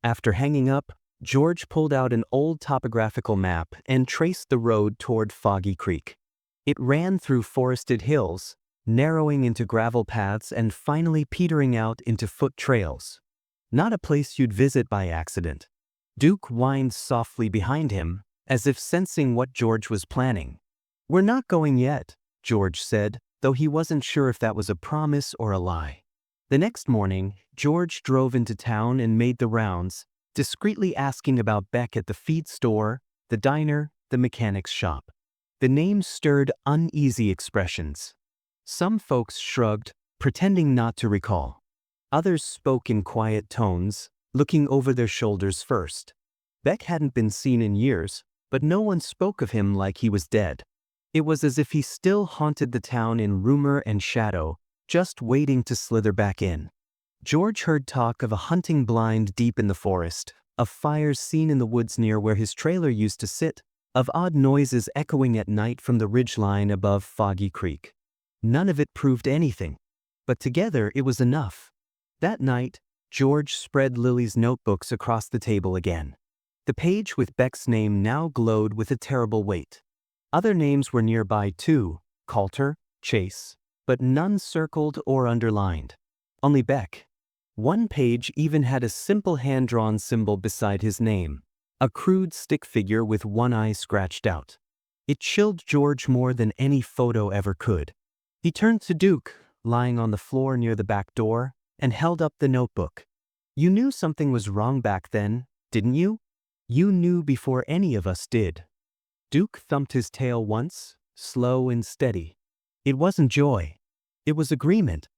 After hanging up, George pulled out an old topographical map and traced the road toward Foggy Creek. It ran through forested hills, narrowing into gravel paths and finally petering out into foot trails. Not a place you'd visit by accident. Duke whined softly behind him, as if sensing what George was planning. "We're not going yet," George said, though he wasn't sure if that was a promise or a lie. The next morning, George drove into town and made the rounds, discreetly asking about Beck at the feed store, the diner, the mechanic's shop. The name stirred uneasy expressions. Some folks shrugged, pretending not to recall. Others spoke in quiet tones, looking over their shoulders first. Beck hadn't been seen in years, but no one spoke of him like he was dead. It was as if he still haunted the town in rumor and shadow, just waiting to slither back in. George heard talk of a hunting blind deep in the forest, of fires seen in the woods near where his trailer used to sit, of odd noises echoing at night from the ridgeline above Foggy Creek. None of it proved anything, but together it was enough. That night, George spread Lily's notebooks across the table again. The page with Beck's name now glowed with a terrible weight. Other names were nearby too, Coulter, Chase, but none circled or underlined. Only Beck. One page even had a simple hand-drawn symbol beside his name, a crude stick figure with one eye scratched out. It chilled George more than any photo ever could. He turned to Duke, lying on the floor near the back door, and held up the notebook. "You knew something was wrong back then, didn't you? You knew before any of us did." Duke thumped his tail once, slow and steady. It wasn't joy. It was agreement.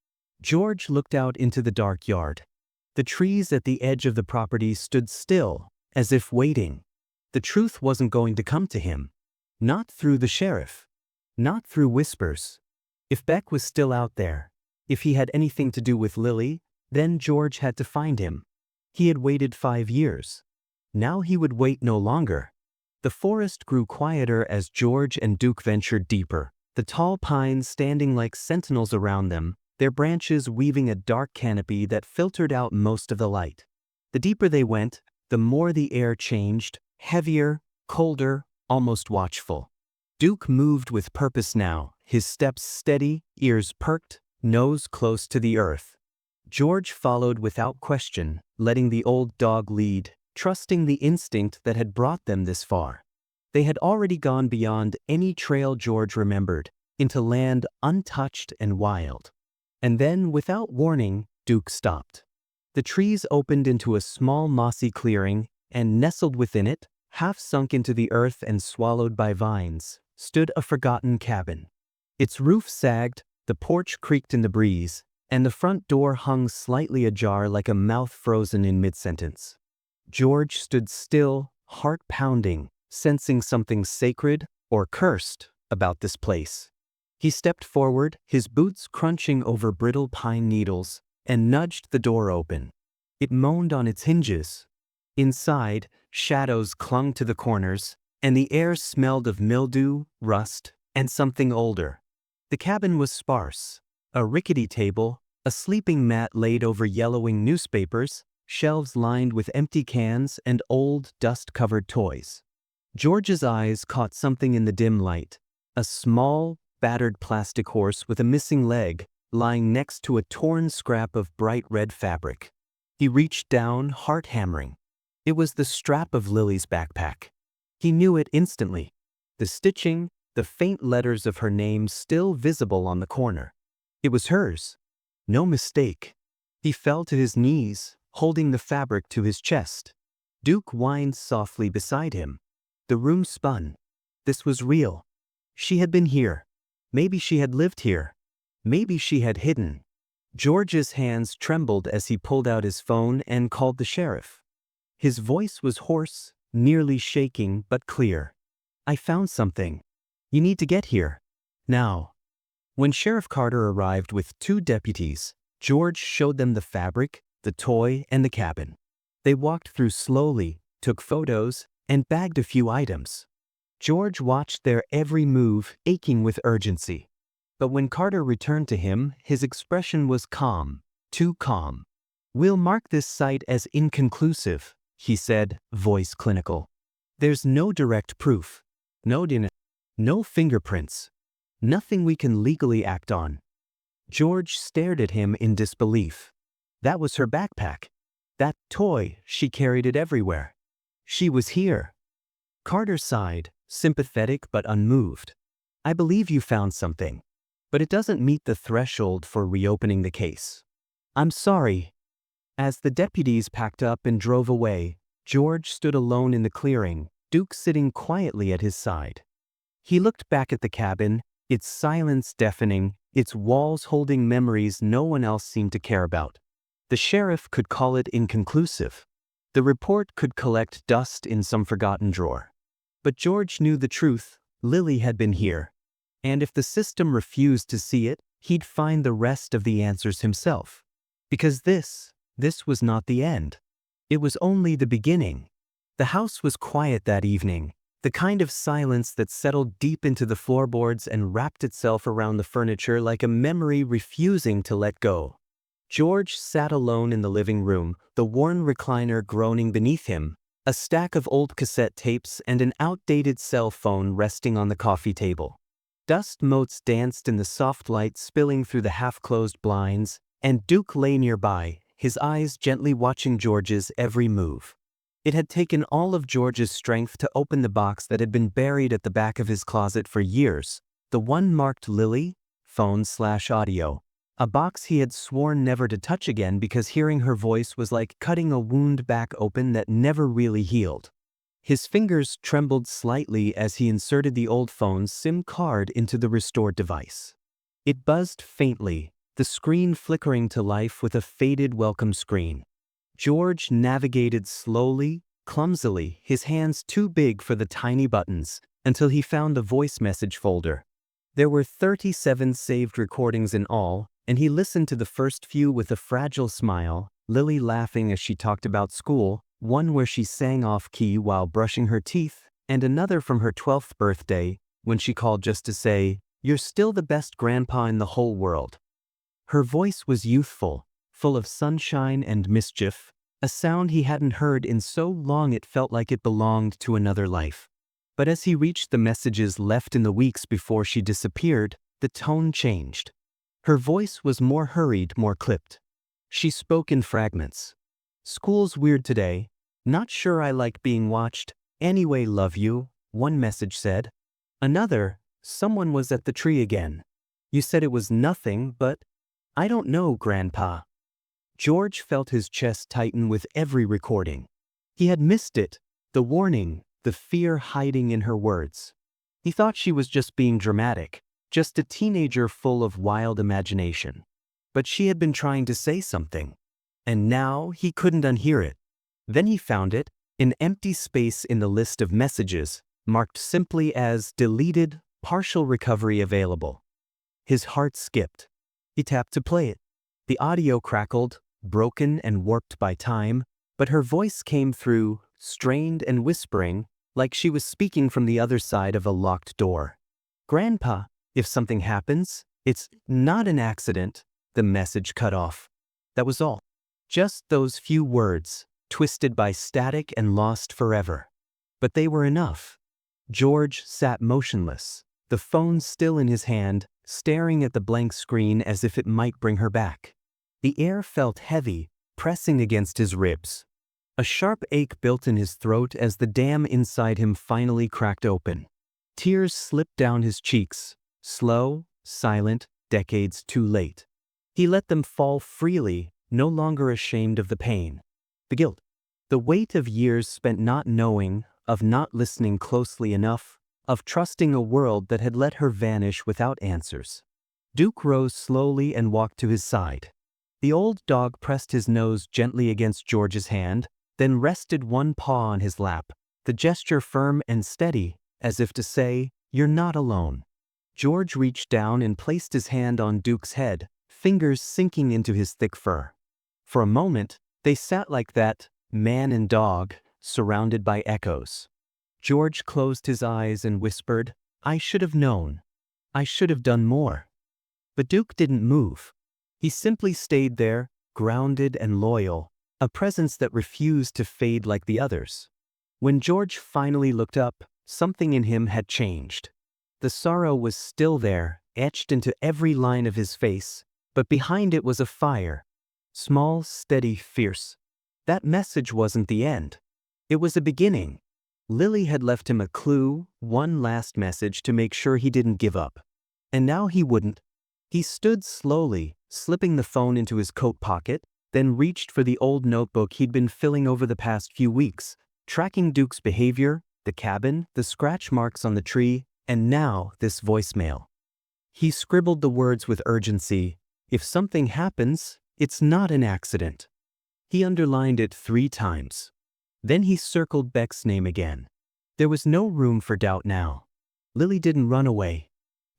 George looked out into the dark yard. The trees at the edge of the property stood still, as if waiting. The truth wasn't going to come to him. Not through the sheriff. Not through whispers. If Beck was still out there, if he had anything to do with Lily, then George had to find him. He had waited 5 years. Now he would wait no longer. The forest grew quieter as George and Duke ventured deeper, the tall pines standing like sentinels around them, their branches weaving a dark canopy that filtered out most of the light. The deeper they went, the more the air changed, heavier, colder, almost watchful. Duke moved with purpose now, his steps steady, ears perked, nose close to the earth. George followed without question, letting the old dog lead, trusting the instinct that had brought them this far. They had already gone beyond any trail George remembered, into land untouched and wild. And then, without warning, Duke stopped. The trees opened into a small mossy clearing, and nestled within it, half sunk into the earth and swallowed by vines, stood a forgotten cabin. Its roof sagged, the porch creaked in the breeze, and the front door hung slightly ajar like a mouth frozen in mid-sentence. George stood still, heart pounding, sensing something sacred or cursed about this place. He stepped forward, his boots crunching over brittle pine needles, and nudged the door open. It moaned on its hinges. Inside, shadows clung to the corners, and the air smelled of mildew, rust, and something older. The cabin was sparse. A rickety table, a sleeping mat laid over yellowing newspapers, shelves lined with empty cans and old, dust-covered toys. George's eyes caught something in the dim light, a small, battered plastic horse with a missing leg, lying next to a torn scrap of bright red fabric. He reached down, heart hammering. It was the strap of Lily's backpack. He knew it instantly. The stitching, the faint letters of her name still visible on the corner. It was hers. No mistake. He fell to his knees, holding the fabric to his chest. Duke whined softly beside him. The room spun. This was real. She had been here. Maybe she had lived here. Maybe she had hidden. George's hands trembled as he pulled out his phone and called the sheriff. His voice was hoarse, nearly shaking, but clear. "I found something. You need to get here. Now." When Sheriff Carter arrived with 2 deputies, George showed them the fabric, the toy, and the cabin. They walked through slowly, took photos, and bagged a few items. George watched their every move, aching with urgency. But when Carter returned to him, his expression was calm, too calm. "We'll mark this site as inconclusive," he said, voice clinical. "There's no direct proof. No fingerprints. Nothing we can legally act on." George stared at him in disbelief. That was her backpack. That toy, she carried it everywhere. She was here. Carter sighed, sympathetic but unmoved. "I believe you found something, but it doesn't meet the threshold for reopening the case. I'm sorry." As the deputies packed up and drove away, George stood alone in the clearing, Duke sitting quietly at his side. He looked back at the cabin, its silence deafening, its walls holding memories no one else seemed to care about. The sheriff could call it inconclusive. The report could collect dust in some forgotten drawer. But George knew the truth. Lily had been here. And if the system refused to see it, he'd find the rest of the answers himself. Because this was not the end. It was only the beginning. The house was quiet that evening, the kind of silence that settled deep into the floorboards and wrapped itself around the furniture like a memory refusing to let go. George sat alone in the living room, the worn recliner groaning beneath him, a stack of old cassette tapes and an outdated cell phone resting on the coffee table. Dust motes danced in the soft light spilling through the half-closed blinds, and Duke lay nearby, his eyes gently watching George's every move. It had taken all of George's strength to open the box that had been buried at the back of his closet for years, the one marked Lily, phone/audio, a box he had sworn never to touch again because hearing her voice was like cutting a wound back open that never really healed. His fingers trembled slightly as he inserted the old phone's SIM card into the restored device. It buzzed faintly, the screen flickering to life with a faded welcome screen. George navigated slowly, clumsily, his hands too big for the tiny buttons, until he found the voice message folder. There were 37 saved recordings in all, and he listened to the first few with a fragile smile, Lily laughing as she talked about school, one where she sang off-key while brushing her teeth, and another from her 12th birthday, when she called just to say, "You're still the best grandpa in the whole world." Her voice was youthful, full of sunshine and mischief, a sound he hadn't heard in so long it felt like it belonged to another life. But as he reached the messages left in the weeks before she disappeared, the tone changed. Her voice was more hurried, more clipped. She spoke in fragments. "School's weird today. Not sure I like being watched. Anyway, love you," one message said. Another, "Someone was at the tree again. You said it was nothing, but I don't know, Grandpa." George felt his chest tighten with every recording. He had missed it, the warning, the fear hiding in her words. He thought she was just being dramatic, just a teenager full of wild imagination. But she had been trying to say something. And now he couldn't unhear it. Then he found it, an empty space in the list of messages, marked simply as deleted, partial recovery available. His heart skipped. He tapped to play it. The audio crackled, broken and warped by time, but her voice came through, strained and whispering, like she was speaking from the other side of a locked door. "Grandpa, if something happens, it's not an accident," the message cut off. That was all. Just those few words, twisted by static and lost forever. But they were enough. George sat motionless, the phone still in his hand, staring at the blank screen as if it might bring her back. The air felt heavy, pressing against his ribs. A sharp ache built in his throat as the dam inside him finally cracked open. Tears slipped down his cheeks, slow, silent, decades too late. He let them fall freely, no longer ashamed of the pain, the guilt, the weight of years spent not knowing, of not listening closely enough, of trusting a world that had let her vanish without answers. Duke rose slowly and walked to his side. The old dog pressed his nose gently against George's hand, then rested one paw on his lap, the gesture firm and steady, as if to say, "You're not alone." George reached down and placed his hand on Duke's head, fingers sinking into his thick fur. For a moment, they sat like that, man and dog, surrounded by echoes. George closed his eyes and whispered, "I should have known. I should have done more." But Duke didn't move. He simply stayed there, grounded and loyal, a presence that refused to fade like the others. When George finally looked up, something in him had changed. The sorrow was still there, etched into every line of his face, but behind it was a fire. Small, steady, fierce. That message wasn't the end. It was a beginning. Lily had left him a clue, one last message to make sure he didn't give up. And now he wouldn't. He stood slowly, slipping the phone into his coat pocket, then reached for the old notebook he'd been filling over the past few weeks, tracking Duke's behavior, the cabin, the scratch marks on the tree, and now this voicemail. He scribbled the words with urgency. If something happens, it's not an accident. He underlined it 3 times. Then he circled Beck's name again. There was no room for doubt now. Lily didn't run away.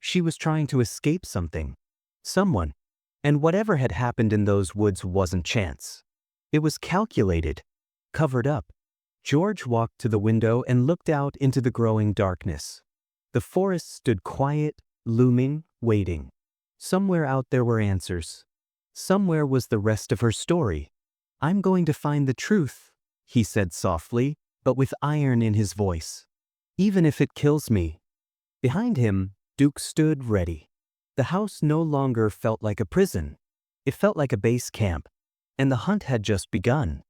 She was trying to escape something. Someone. And whatever had happened in those woods wasn't chance. It was calculated. Covered up. George walked to the window and looked out into the growing darkness. The forest stood quiet, looming, waiting. Somewhere out there were answers. Somewhere was the rest of her story. "I'm going to find the truth," he said softly, but with iron in his voice. "Even if it kills me." Behind him, Duke stood ready. The house no longer felt like a prison. It felt like a base camp. And the hunt had just begun.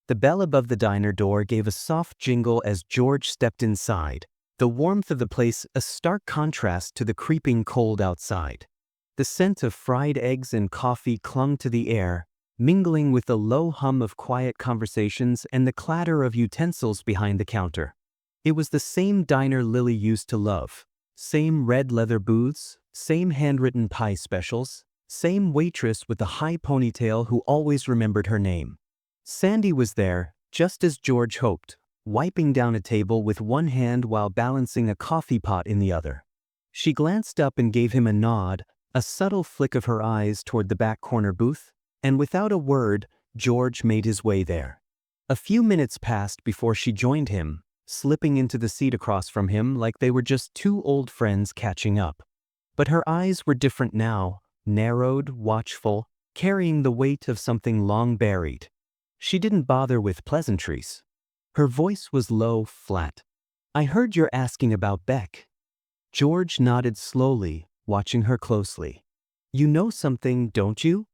The bell above the diner door gave a soft jingle as George stepped inside, the warmth of the place a stark contrast to the creeping cold outside. The scent of fried eggs and coffee clung to the air, mingling with the low hum of quiet conversations and the clatter of utensils behind the counter. It was the same diner Lily used to love. Same red leather booths, same handwritten pie specials, same waitress with the high ponytail who always remembered her name. Sandy was there, just as George hoped, wiping down a table with one hand while balancing a coffee pot in the other. She glanced up and gave him a nod, a subtle flick of her eyes toward the back corner booth, and without a word, George made his way there. A few minutes passed before she joined him, slipping into the seat across from him like they were just 2 old friends catching up. But her eyes were different now, narrowed, watchful, carrying the weight of something long buried. She didn't bother with pleasantries. Her voice was low, flat. "I heard you're asking about Beck." George nodded slowly, watching her closely. "You know something, don't you?"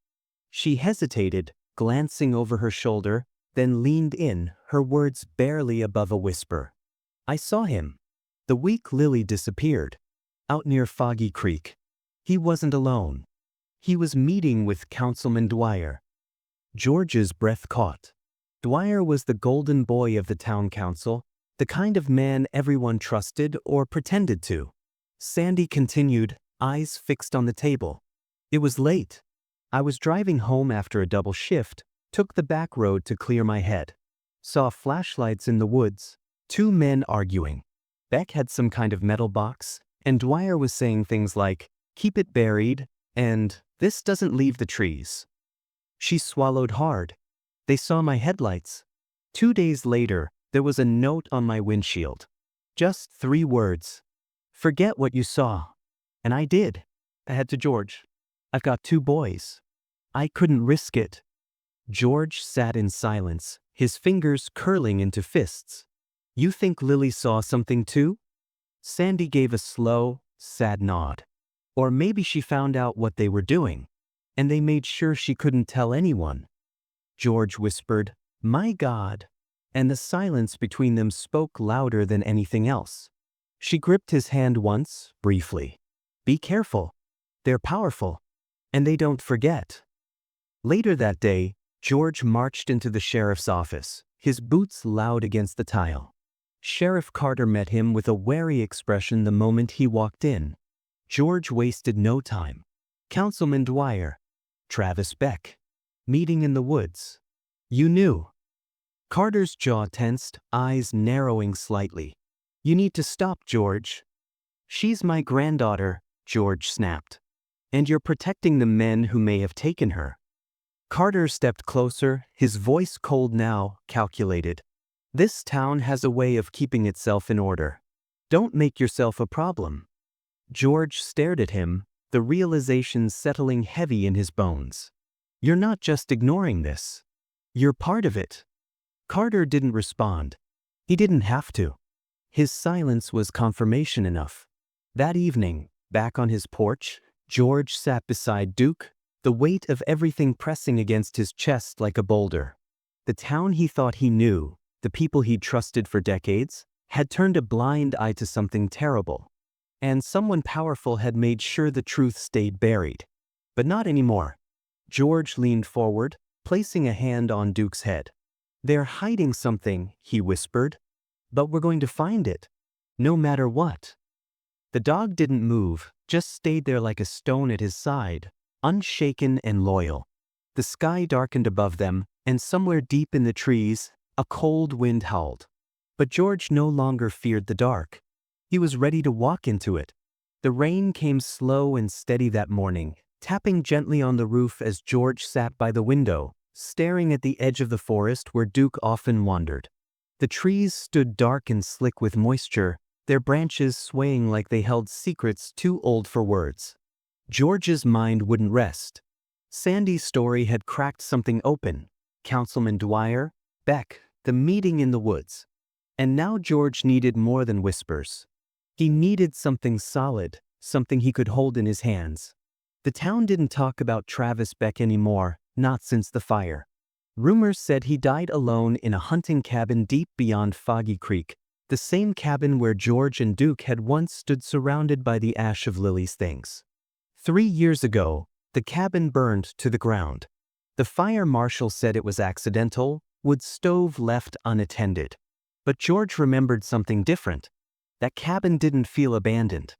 She hesitated, glancing over her shoulder, then leaned in, her words barely above a whisper. "I saw him. The week Lily disappeared. Out near Foggy Creek. He wasn't alone. He was meeting with Councilman Dwyer." George's breath caught. Dwyer was the golden boy of the town council, the kind of man everyone trusted or pretended to. Sandy continued, eyes fixed on the table. "It was late. I was driving home after a double shift, took the back road to clear my head. Saw flashlights in the woods, 2 men arguing. Beck had some kind of metal box, and Dwyer was saying things like, 'Keep it buried,' and 'This doesn't leave the trees.'" She swallowed hard. "They saw my headlights. 2 days later, there was a note on my windshield. Just 3 words. 'Forget what you saw.' And I did." I had to George. "I've got 2 boys. I couldn't risk it." George sat in silence, his fingers curling into fists. "You think Lily saw something too?" Sandy gave a slow, sad nod. "Or maybe she found out what they were doing, and they made sure she couldn't tell anyone." George whispered, "My God," and the silence between them spoke louder than anything else. She gripped his hand once, briefly. "Be careful. They're powerful, and they don't forget." Later that day, George marched into the sheriff's office, his boots loud against the tile. Sheriff Carter met him with a wary expression the moment he walked in. George wasted no time. "Councilman Dwyer. Travis Beck. Meeting in the woods. You knew." Carter's jaw tensed, eyes narrowing slightly. "You need to stop, George." "She's my granddaughter," George snapped. "And you're protecting the men who may have taken her." Carter stepped closer, his voice cold now, calculated. "This town has a way of keeping itself in order. Don't make yourself a problem." George stared at him, the realization settling heavy in his bones. "You're not just ignoring this. You're part of it." Carter didn't respond. He didn't have to. His silence was confirmation enough. That evening, back on his porch, George sat beside Duke, the weight of everything pressing against his chest like a boulder. The town he thought he knew, the people he'd trusted for decades, had turned a blind eye to something terrible. And someone powerful had made sure the truth stayed buried. But not anymore. George leaned forward, placing a hand on Duke's head. "They're hiding something," he whispered. "But we're going to find it. No matter what." The dog didn't move, just stayed there like a stone at his side, unshaken and loyal. The sky darkened above them, and somewhere deep in the trees, a cold wind howled. But George no longer feared the dark. He was ready to walk into it. The rain came slow and steady that morning, tapping gently on the roof as George sat by the window, staring at the edge of the forest where Duke often wandered. The trees stood dark and slick with moisture, their branches swaying like they held secrets too old for words. George's mind wouldn't rest. Sandy's story had cracked something open. Councilman Dwyer, Beck, the meeting in the woods. And now George needed more than whispers. He needed something solid, something he could hold in his hands. The town didn't talk about Travis Beck anymore, not since the fire. Rumors said he died alone in a hunting cabin deep beyond Foggy Creek, the same cabin where George and Duke had once stood surrounded by the ash of Lily's things. 3 years ago, the cabin burned to the ground. The fire marshal said it was accidental, wood stove left unattended. But George remembered something different. That cabin didn't feel abandoned.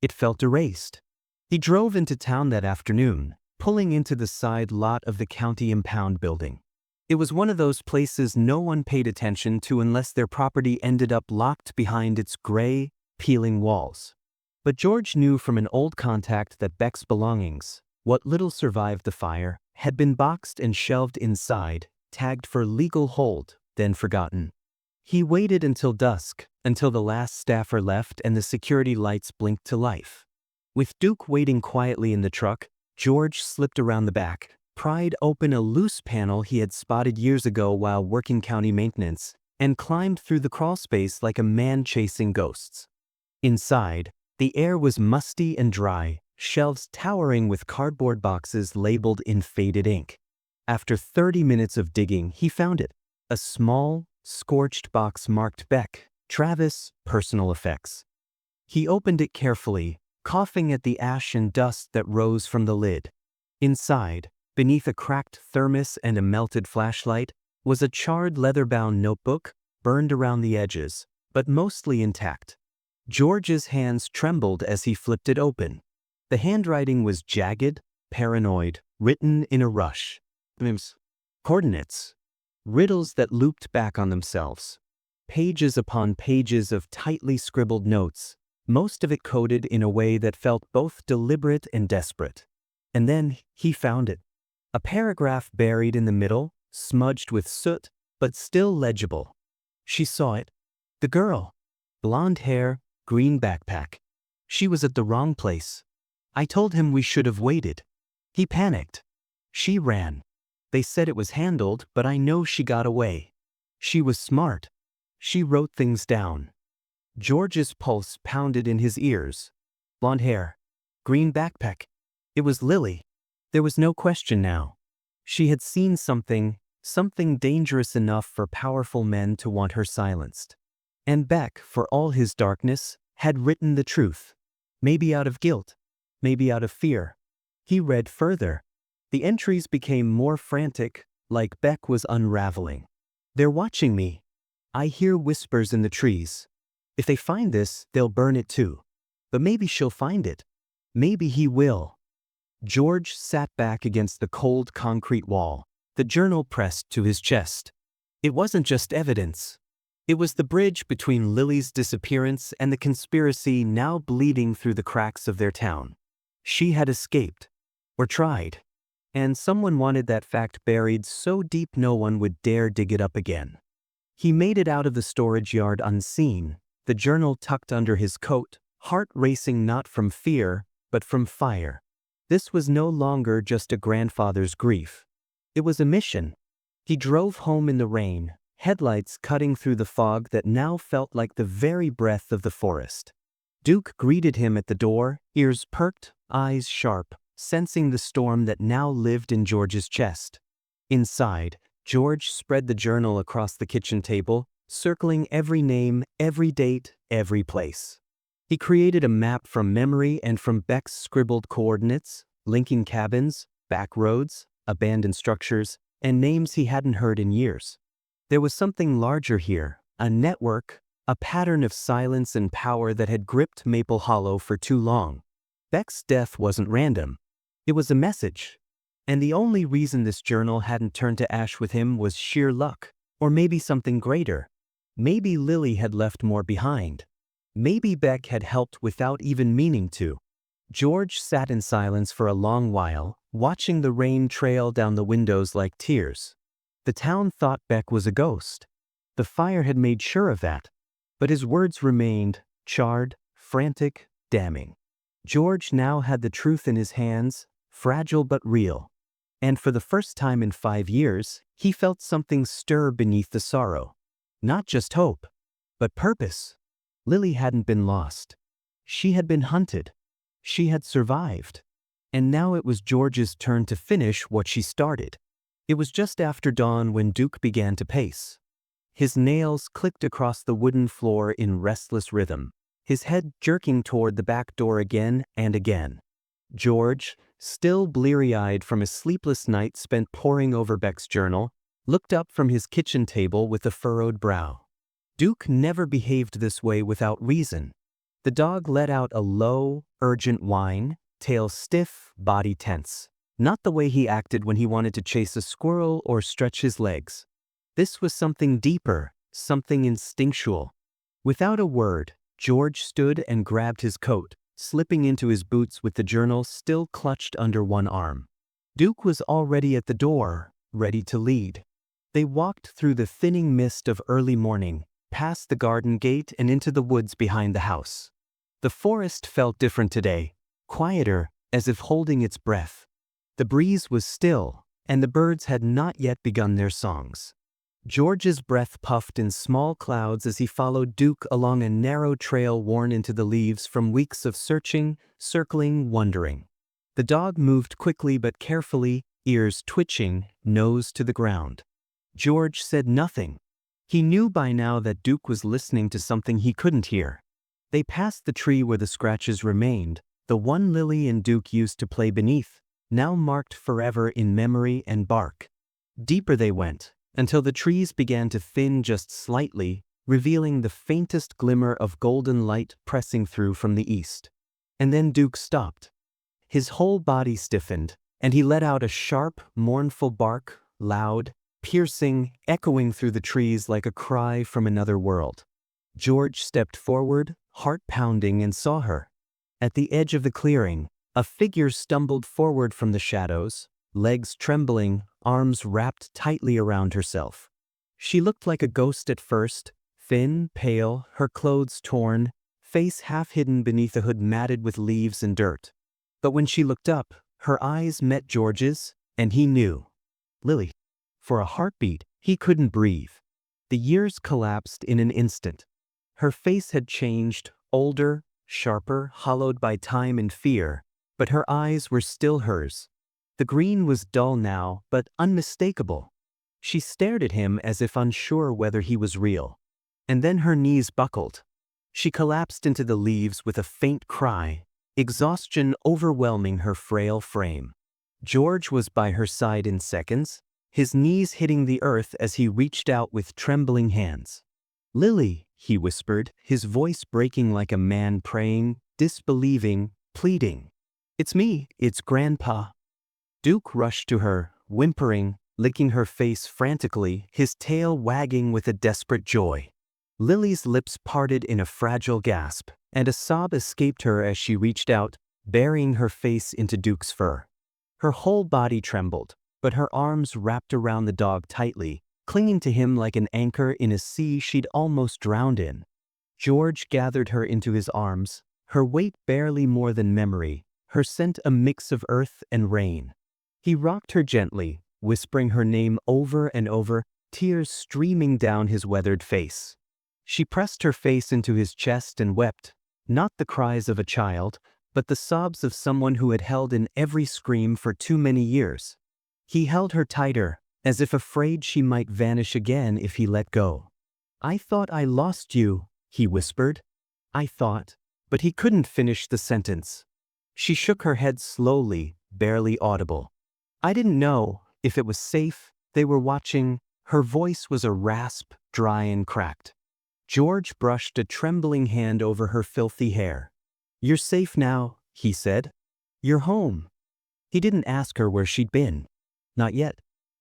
It felt erased. He drove into town that afternoon, pulling into the side lot of the county impound building. It was one of those places no one paid attention to unless their property ended up locked behind its gray, peeling walls. But George knew from an old contact that Beck's belongings, what little survived the fire, had been boxed and shelved inside, tagged for legal hold, then forgotten. He waited until dusk, until the last staffer left and the security lights blinked to life. With Duke waiting quietly in the truck, George slipped around the back, pried open a loose panel he had spotted years ago while working county maintenance, and climbed through the crawlspace like a man chasing ghosts. Inside, the air was musty and dry, shelves towering with cardboard boxes labeled in faded ink. After 30 minutes of digging, he found it. A small, scorched box marked Beck, Travis, Personal Effects. He opened it carefully, coughing at the ash and dust that rose from the lid. Inside, beneath a cracked thermos and a melted flashlight, was a charred leather-bound notebook, burned around the edges, but mostly intact. George's hands trembled as he flipped it open. The handwriting was jagged, paranoid, written in a rush. Coordinates. Riddles that looped back on themselves. Pages upon pages of tightly scribbled notes, most of it coded in a way that felt both deliberate and desperate. And then he found it. A paragraph buried in the middle, smudged with soot, but still legible. She saw it. The girl. Blonde hair, green backpack. She was at the wrong place. I told him we should have waited. He panicked. She ran. They said it was handled, but I know she got away. She was smart. She wrote things down. George's pulse pounded in his ears. Blonde hair. Green backpack. It was Lily. There was no question now. She had seen something dangerous enough for powerful men to want her silenced. And Beck, for all his darkness, had written the truth. Maybe out of guilt. Maybe out of fear. He read further. The entries became more frantic, like Beck was unraveling. They're watching me. I hear whispers in the trees. If they find this, they'll burn it too. But maybe she'll find it. Maybe he will. George sat back against the cold concrete wall, the journal pressed to his chest. It wasn't just evidence. It was the bridge between Lily's disappearance and the conspiracy now bleeding through the cracks of their town. She had escaped. Or tried. And someone wanted that fact buried so deep no one would dare dig it up again. He made it out of the storage yard unseen, the journal tucked under his coat, heart racing not from fear, but from fire. This was no longer just a grandfather's grief. It was a mission. He drove home in the rain, headlights cutting through the fog that now felt like the very breath of the forest. Duke greeted him at the door, ears perked, eyes sharp, sensing the storm that now lived in George's chest. Inside, George spread the journal across the kitchen table, circling every name, every date, every place. He created a map from memory and from Beck's scribbled coordinates, linking cabins, back roads, abandoned structures, and names he hadn't heard in years. There was something larger here, a network, a pattern of silence and power that had gripped Maple Hollow for too long. Beck's death wasn't random. It was a message. And the only reason this journal hadn't turned to ash with him was sheer luck, or maybe something greater. Maybe Lily had left more behind. Maybe Beck had helped without even meaning to. George sat in silence for a long while, watching the rain trail down the windows like tears. The town thought Beck was a ghost. The fire had made sure of that. But his words remained, charred, frantic, damning. George now had the truth in his hands, fragile but real. And for the first time in 5 years, he felt something stir beneath the sorrow. Not just hope, but purpose. Lily hadn't been lost. She had been hunted. She had survived. And now it was George's turn to finish what she started. It was just after dawn when Duke began to pace. His nails clicked across the wooden floor in restless rhythm, his head jerking toward the back door again and again. George, still bleary-eyed from a sleepless night spent poring over Beck's journal, looked up from his kitchen table with a furrowed brow. Duke never behaved this way without reason. The dog let out a low, urgent whine, tail stiff, body tense. Not the way he acted when he wanted to chase a squirrel or stretch his legs. This was something deeper, something instinctual. Without a word, George stood and grabbed his coat, slipping into his boots with the journal still clutched under one arm. Duke was already at the door, ready to lead. They walked through the thinning mist of early morning, past the garden gate and into the woods behind the house. The forest felt different today, quieter, as if holding its breath. The breeze was still, and the birds had not yet begun their songs. George's breath puffed in small clouds as he followed Duke along a narrow trail worn into the leaves from weeks of searching, circling, wondering. The dog moved quickly but carefully, ears twitching, nose to the ground. George said nothing. He knew by now that Duke was listening to something he couldn't hear. They passed the tree where the scratches remained, the one Lily and Duke used to play beneath, now marked forever in memory and bark. Deeper they went, until the trees began to thin just slightly, revealing the faintest glimmer of golden light pressing through from the east. And then Duke stopped. His whole body stiffened, and he let out a sharp, mournful bark, loud, piercing, echoing through the trees like a cry from another world. George stepped forward, heart pounding, and saw her. At the edge of the clearing, a figure stumbled forward from the shadows, legs trembling, arms wrapped tightly around herself. She looked like a ghost at first, thin, pale, her clothes torn, face half hidden beneath a hood matted with leaves and dirt. But when she looked up, her eyes met George's, and he knew. Lily. For a heartbeat, he couldn't breathe. The years collapsed in an instant. Her face had changed, older, sharper, hollowed by time and fear, but her eyes were still hers. The green was dull now, but unmistakable. She stared at him as if unsure whether he was real. And then her knees buckled. She collapsed into the leaves with a faint cry, exhaustion overwhelming her frail frame. George was by her side in seconds, his knees hitting the earth as he reached out with trembling hands. "Lily," he whispered, his voice breaking like a man praying, disbelieving, pleading. "It's me, it's Grandpa." Duke rushed to her, whimpering, licking her face frantically, his tail wagging with a desperate joy. Lily's lips parted in a fragile gasp, and a sob escaped her as she reached out, burying her face into Duke's fur. Her whole body trembled, but her arms wrapped around the dog tightly, clinging to him like an anchor in a sea she'd almost drowned in. George gathered her into his arms, her weight barely more than memory, her scent a mix of earth and rain. He rocked her gently, whispering her name over and over, tears streaming down his weathered face. She pressed her face into his chest and wept, not the cries of a child, but the sobs of someone who had held in every scream for too many years. He held her tighter, as if afraid she might vanish again if he let go. "I thought I lost you," he whispered. "I thought," but he couldn't finish the sentence. She shook her head slowly, barely audible. "I didn't know if it was safe. They were watching." Her voice was a rasp, dry and cracked. George brushed a trembling hand over her filthy hair. "You're safe now," he said. "You're home." He didn't ask her where she'd been. Not yet.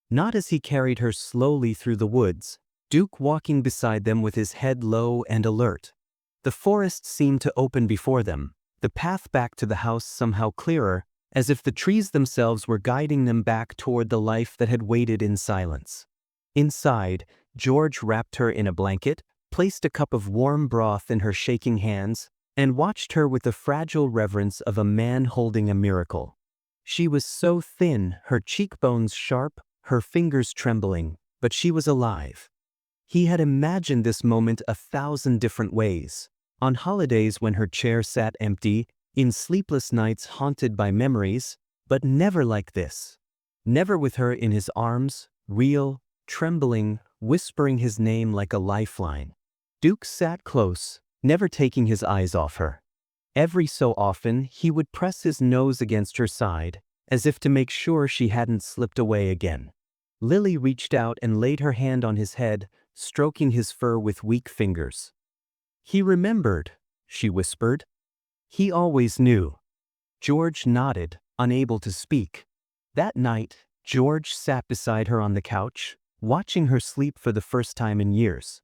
Not as he carried her slowly through the woods, Duke walking beside them with his head low and alert. The forest seemed to open before them, the path back to the house somehow clearer, as if the trees themselves were guiding them back toward the life that had waited in silence. Inside, George wrapped her in a blanket, placed a cup of warm broth in her shaking hands, and watched her with the fragile reverence of a man holding a miracle. She was so thin, her cheekbones sharp, her fingers trembling, but she was alive. He had imagined this moment 1,000 different ways. On holidays when her chair sat empty, in sleepless nights haunted by memories, but never like this. Never with her in his arms, real, trembling, whispering his name like a lifeline. Duke sat close, never taking his eyes off her. Every so often, he would press his nose against her side, as if to make sure she hadn't slipped away again. Lily reached out and laid her hand on his head, stroking his fur with weak fingers. "He remembered," she whispered. "He always knew." George nodded, unable to speak. That night, George sat beside her on the couch, watching her sleep for the first time in years.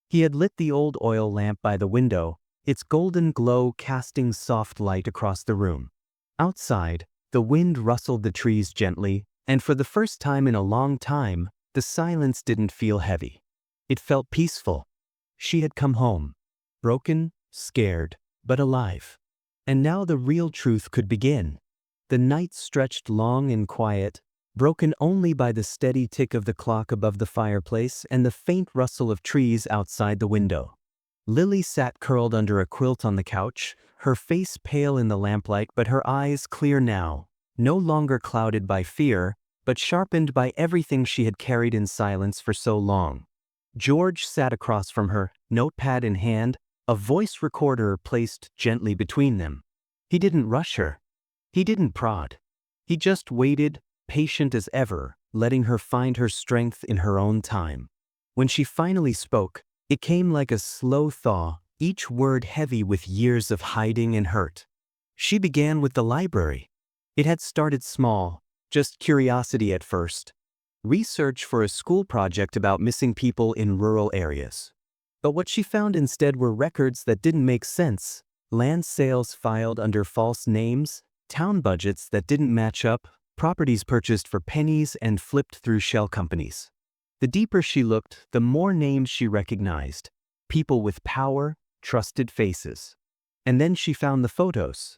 He had lit the old oil lamp by the window, its golden glow casting soft light across the room. Outside, the wind rustled the trees gently, and for the first time in a long time, the silence didn't feel heavy. It felt peaceful. She had come home. Broken, scared, but alive. And now the real truth could begin. The night stretched long and quiet, broken only by the steady tick of the clock above the fireplace and the faint rustle of trees outside the window. Lily sat curled under a quilt on the couch, her face pale in the lamplight but her eyes clear now, no longer clouded by fear, but sharpened by everything she had carried in silence for so long. George sat across from her, notepad in hand, a voice recorder placed gently between them. He didn't rush her. He didn't prod. He just waited, patient as ever, letting her find her strength in her own time. When she finally spoke, it came like a slow thaw, each word heavy with years of hiding and hurt. She began with the library. It had started small, just curiosity at first. Research for a school project about missing people in rural areas. But what she found instead were records that didn't make sense, land sales filed under false names, town budgets that didn't match up, properties purchased for pennies and flipped through shell companies. The deeper she looked, the more names she recognized, people with power, trusted faces. And then she found the photos.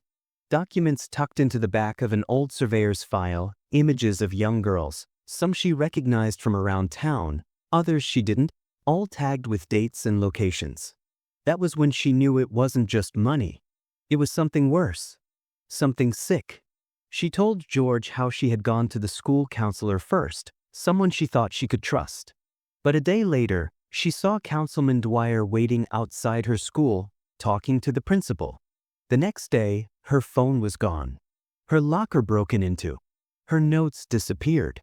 Documents tucked into the back of an old surveyor's file, images of young girls, some she recognized from around town, others she didn't, all tagged with dates and locations. That was when she knew it wasn't just money. It was something worse. Something sick. She told George how she had gone to the school counselor first, someone she thought she could trust. But a day later, she saw Councilman Dwyer waiting outside her school, talking to the principal. The next day, her phone was gone. Her locker broken into. Her notes disappeared.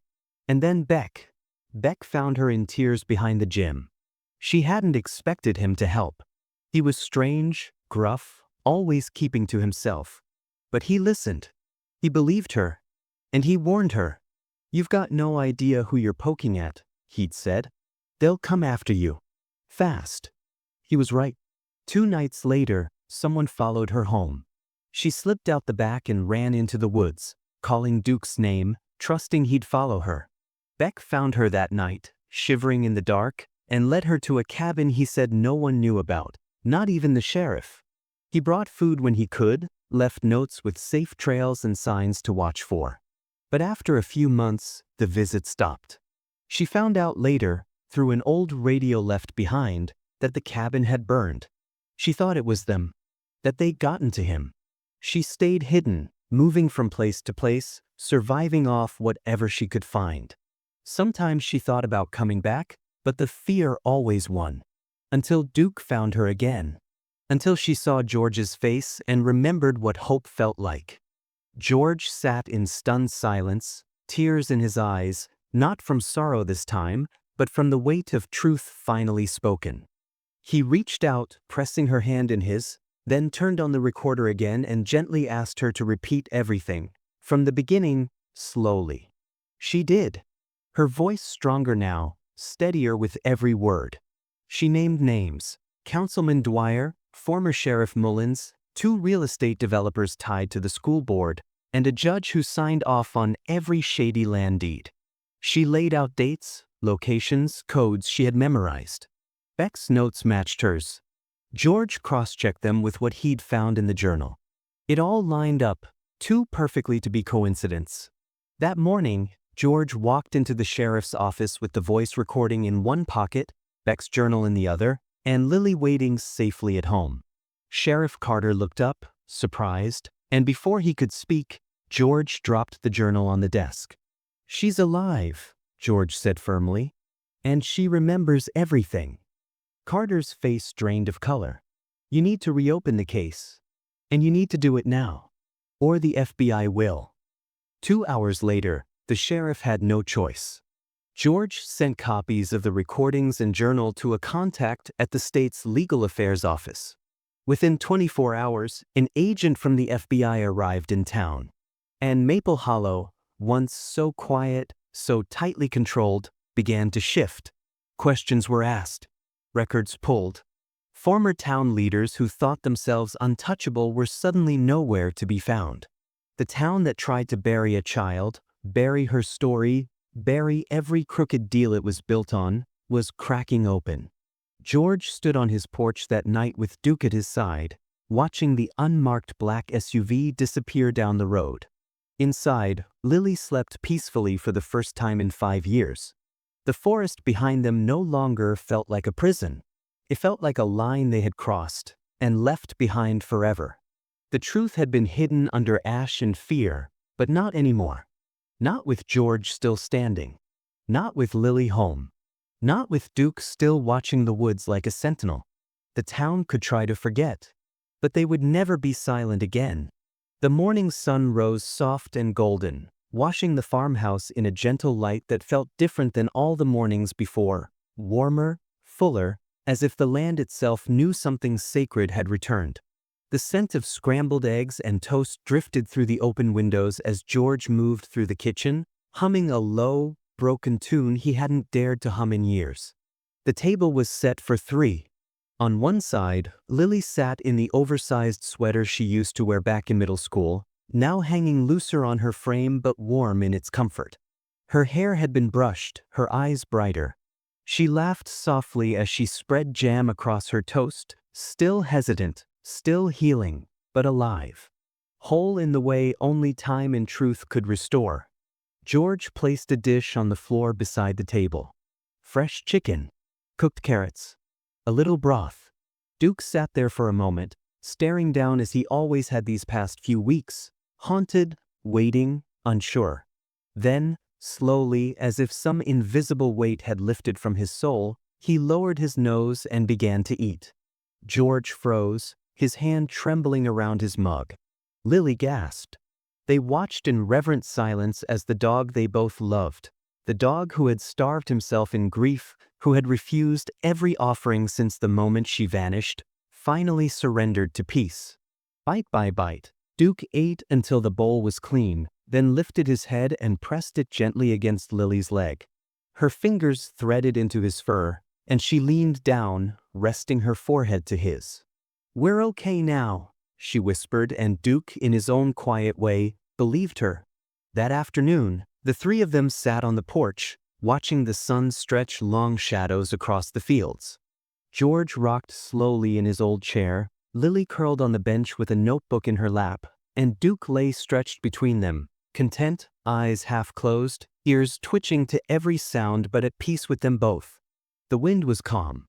And then Beck. Beck found her in tears behind the gym. She hadn't expected him to help. He was strange, gruff, always keeping to himself. But he listened. He believed her. And he warned her. "You've got no idea who you're poking at," he'd said. "They'll come after you. Fast." He was right. 2 nights later, someone followed her home. She slipped out the back and ran into the woods, calling Duke's name, trusting he'd follow her. Beck found her that night, shivering in the dark, and led her to a cabin he said no one knew about, not even the sheriff. He brought food when he could, left notes with safe trails and signs to watch for. But after a few months, the visit stopped. She found out later, through an old radio left behind, that the cabin had burned. She thought it was them, that they'd gotten to him. She stayed hidden, moving from place to place, surviving off whatever she could find. Sometimes she thought about coming back, but the fear always won. Until Duke found her again. Until she saw George's face and remembered what hope felt like. George sat in stunned silence, tears in his eyes, not from sorrow this time, but from the weight of truth finally spoken. He reached out, pressing her hand in his, then turned on the recorder again and gently asked her to repeat everything, from the beginning, slowly. She did. Her voice stronger now, steadier with every word. She named names: Councilman Dwyer, former Sheriff Mullins, 2 real estate developers tied to the school board, and a judge who signed off on every shady land deed. She laid out dates, locations, codes she had memorized. Beck's notes matched hers. George cross-checked them with what he'd found in the journal. It all lined up, too perfectly to be coincidence. That morning, George walked into the sheriff's office with the voice recording in one pocket, Beck's journal in the other, and Lily waiting safely at home. Sheriff Carter looked up, surprised, and before he could speak, George dropped the journal on the desk. "She's alive," George said firmly, "and she remembers everything." Carter's face drained of color. "You need to reopen the case. And you need to do it now. Or the FBI will." 2 hours later, the sheriff had no choice. George sent copies of the recordings and journal to a contact at the state's legal affairs office. Within 24 hours, an agent from the FBI arrived in town. And Maple Hollow, once so quiet, so tightly controlled, began to shift. Questions were asked. Records pulled. Former town leaders who thought themselves untouchable were suddenly nowhere to be found. The town that tried to bury a child, bury her story, bury every crooked deal it was built on, was cracking open. George stood on his porch that night with Duke at his side, watching the unmarked black SUV disappear down the road. Inside, Lily slept peacefully for the first time in 5 years. The forest behind them no longer felt like a prison. It felt like a line they had crossed and left behind forever. The truth had been hidden under ash and fear, but not anymore. Not with George still standing. Not with Lily home. Not with Duke still watching the woods like a sentinel. The town could try to forget, but they would never be silent again. The morning sun rose soft and golden, washing the farmhouse in a gentle light that felt different than all the mornings before, warmer, fuller, as if the land itself knew something sacred had returned. The scent of scrambled eggs and toast drifted through the open windows as George moved through the kitchen, humming a low, broken tune he hadn't dared to hum in years. The table was set for 3. On one side, Lily sat in the oversized sweater she used to wear back in middle school, now hanging looser on her frame but warm in its comfort. Her hair had been brushed, her eyes brighter. She laughed softly as she spread jam across her toast, still hesitant, still healing, but alive. Whole in the way only time and truth could restore. George placed a dish on the floor beside the table. Fresh chicken, cooked carrots, a little broth. Duke sat there for a moment, staring down as he always had these past few weeks, haunted, waiting, unsure. Then, slowly, as if some invisible weight had lifted from his soul, he lowered his nose and began to eat. George froze, his hand trembling around his mug. Lily gasped. They watched in reverent silence as the dog they both loved, the dog who had starved himself in grief, who had refused every offering since the moment she vanished, finally surrendered to peace. Bite by bite, Duke ate until the bowl was clean, then lifted his head and pressed it gently against Lily's leg. Her fingers threaded into his fur, and she leaned down, resting her forehead to his. "We're okay now," she whispered, and Duke, in his own quiet way, believed her. That afternoon, the three of them sat on the porch, watching the sun stretch long shadows across the fields. George rocked slowly in his old chair, Lily curled on the bench with a notebook in her lap, and Duke lay stretched between them, content, eyes half closed, ears twitching to every sound but at peace with them both. The wind was calm.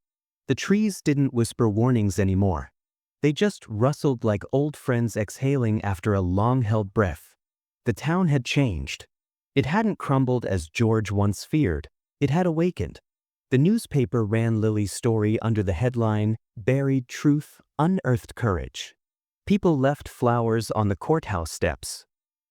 The trees didn't whisper warnings anymore. They just rustled like old friends exhaling after a long-held breath. The town had changed. It hadn't crumbled as George once feared. It had awakened. The newspaper ran Lily's story under the headline, "Buried Truth, Unearthed Courage." People left flowers on the courthouse steps.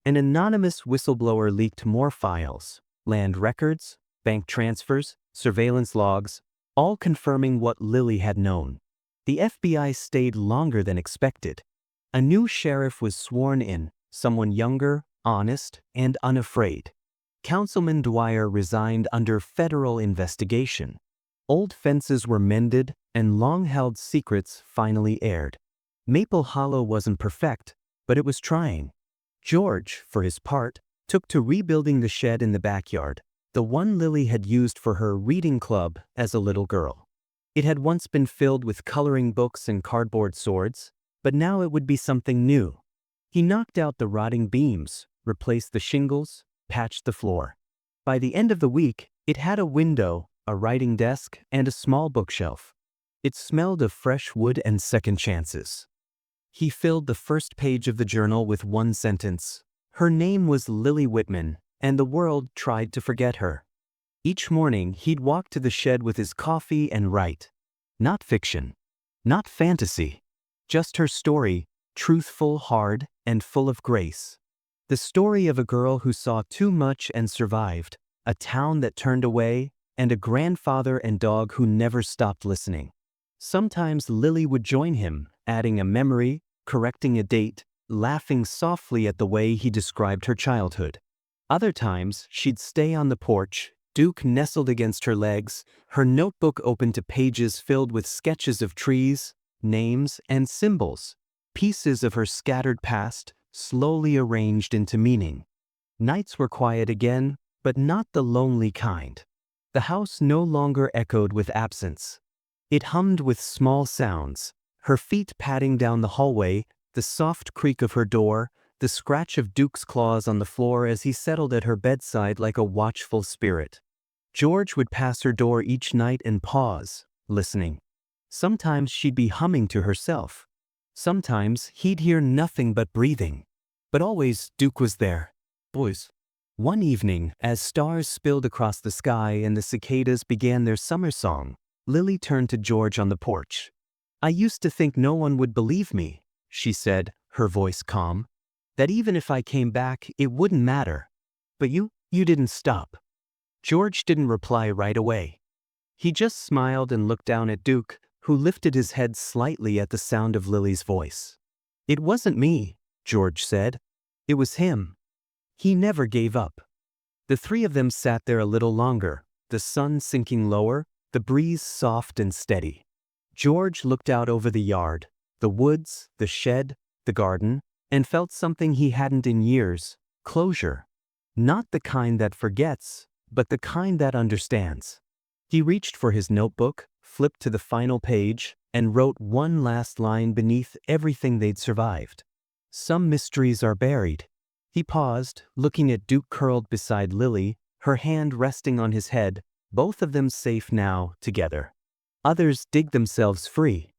An anonymous whistleblower leaked more files, land records, bank transfers, surveillance logs, all confirming what Lily had known. The FBI stayed longer than expected. A new sheriff was sworn in, someone younger, honest, and unafraid. Councilman Dwyer resigned under federal investigation. Old fences were mended, and long-held secrets finally aired. Maple Hollow wasn't perfect, but it was trying. George, for his part, took to rebuilding the shed in the backyard, the one Lily had used for her reading club as a little girl. It had once been filled with coloring books and cardboard swords, but now it would be something new. He knocked out the rotting beams, replaced the shingles, patched the floor. By the end of the week, it had a window, a writing desk, and a small bookshelf. It smelled of fresh wood and second chances. He filled the first page of the journal with one sentence. Her name was Lily Whitman, and the world tried to forget her. Each morning, he'd walk to the shed with his coffee and write. Not fiction. Not fantasy. Just her story, truthful, hard, and full of grace. The story of a girl who saw too much and survived, a town that turned away, and a grandfather and dog who never stopped listening. Sometimes Lily would join him, adding a memory, correcting a date, laughing softly at the way he described her childhood. Other times, she'd stay on the porch, Duke nestled against her legs, her notebook open to pages filled with sketches of trees, names, and symbols, pieces of her scattered past, slowly arranged into meaning. Nights were quiet again, but not the lonely kind. The house no longer echoed with absence. It hummed with small sounds, her feet padding down the hallway, the soft creak of her door, the scratch of Duke's claws on the floor as he settled at her bedside like a watchful spirit. George would pass her door each night and pause, listening. Sometimes she'd be humming to herself. Sometimes he'd hear nothing but breathing. But always Duke was there. Boys. One evening, as stars spilled across the sky and the cicadas began their summer song, Lily turned to George on the porch. "I used to think no one would believe me," she said, her voice calm. "That even if I came back, it wouldn't matter. But you didn't stop." George didn't reply right away. He just smiled and looked down at Duke, who lifted his head slightly at the sound of Lily's voice. "It wasn't me," George said. "It was him. He never gave up." The three of them sat there a little longer, the sun sinking lower, the breeze soft and steady. George looked out over the yard, the woods, the shed, the garden, and felt something he hadn't in years, closure. Not the kind that forgets, but the kind that understands. He reached for his notebook, flipped to the final page, and wrote one last line beneath everything they'd survived. "Some mysteries are buried." He paused, looking at Duke curled beside Lily, her hand resting on his head, both of them safe now, together. "Others dig themselves free."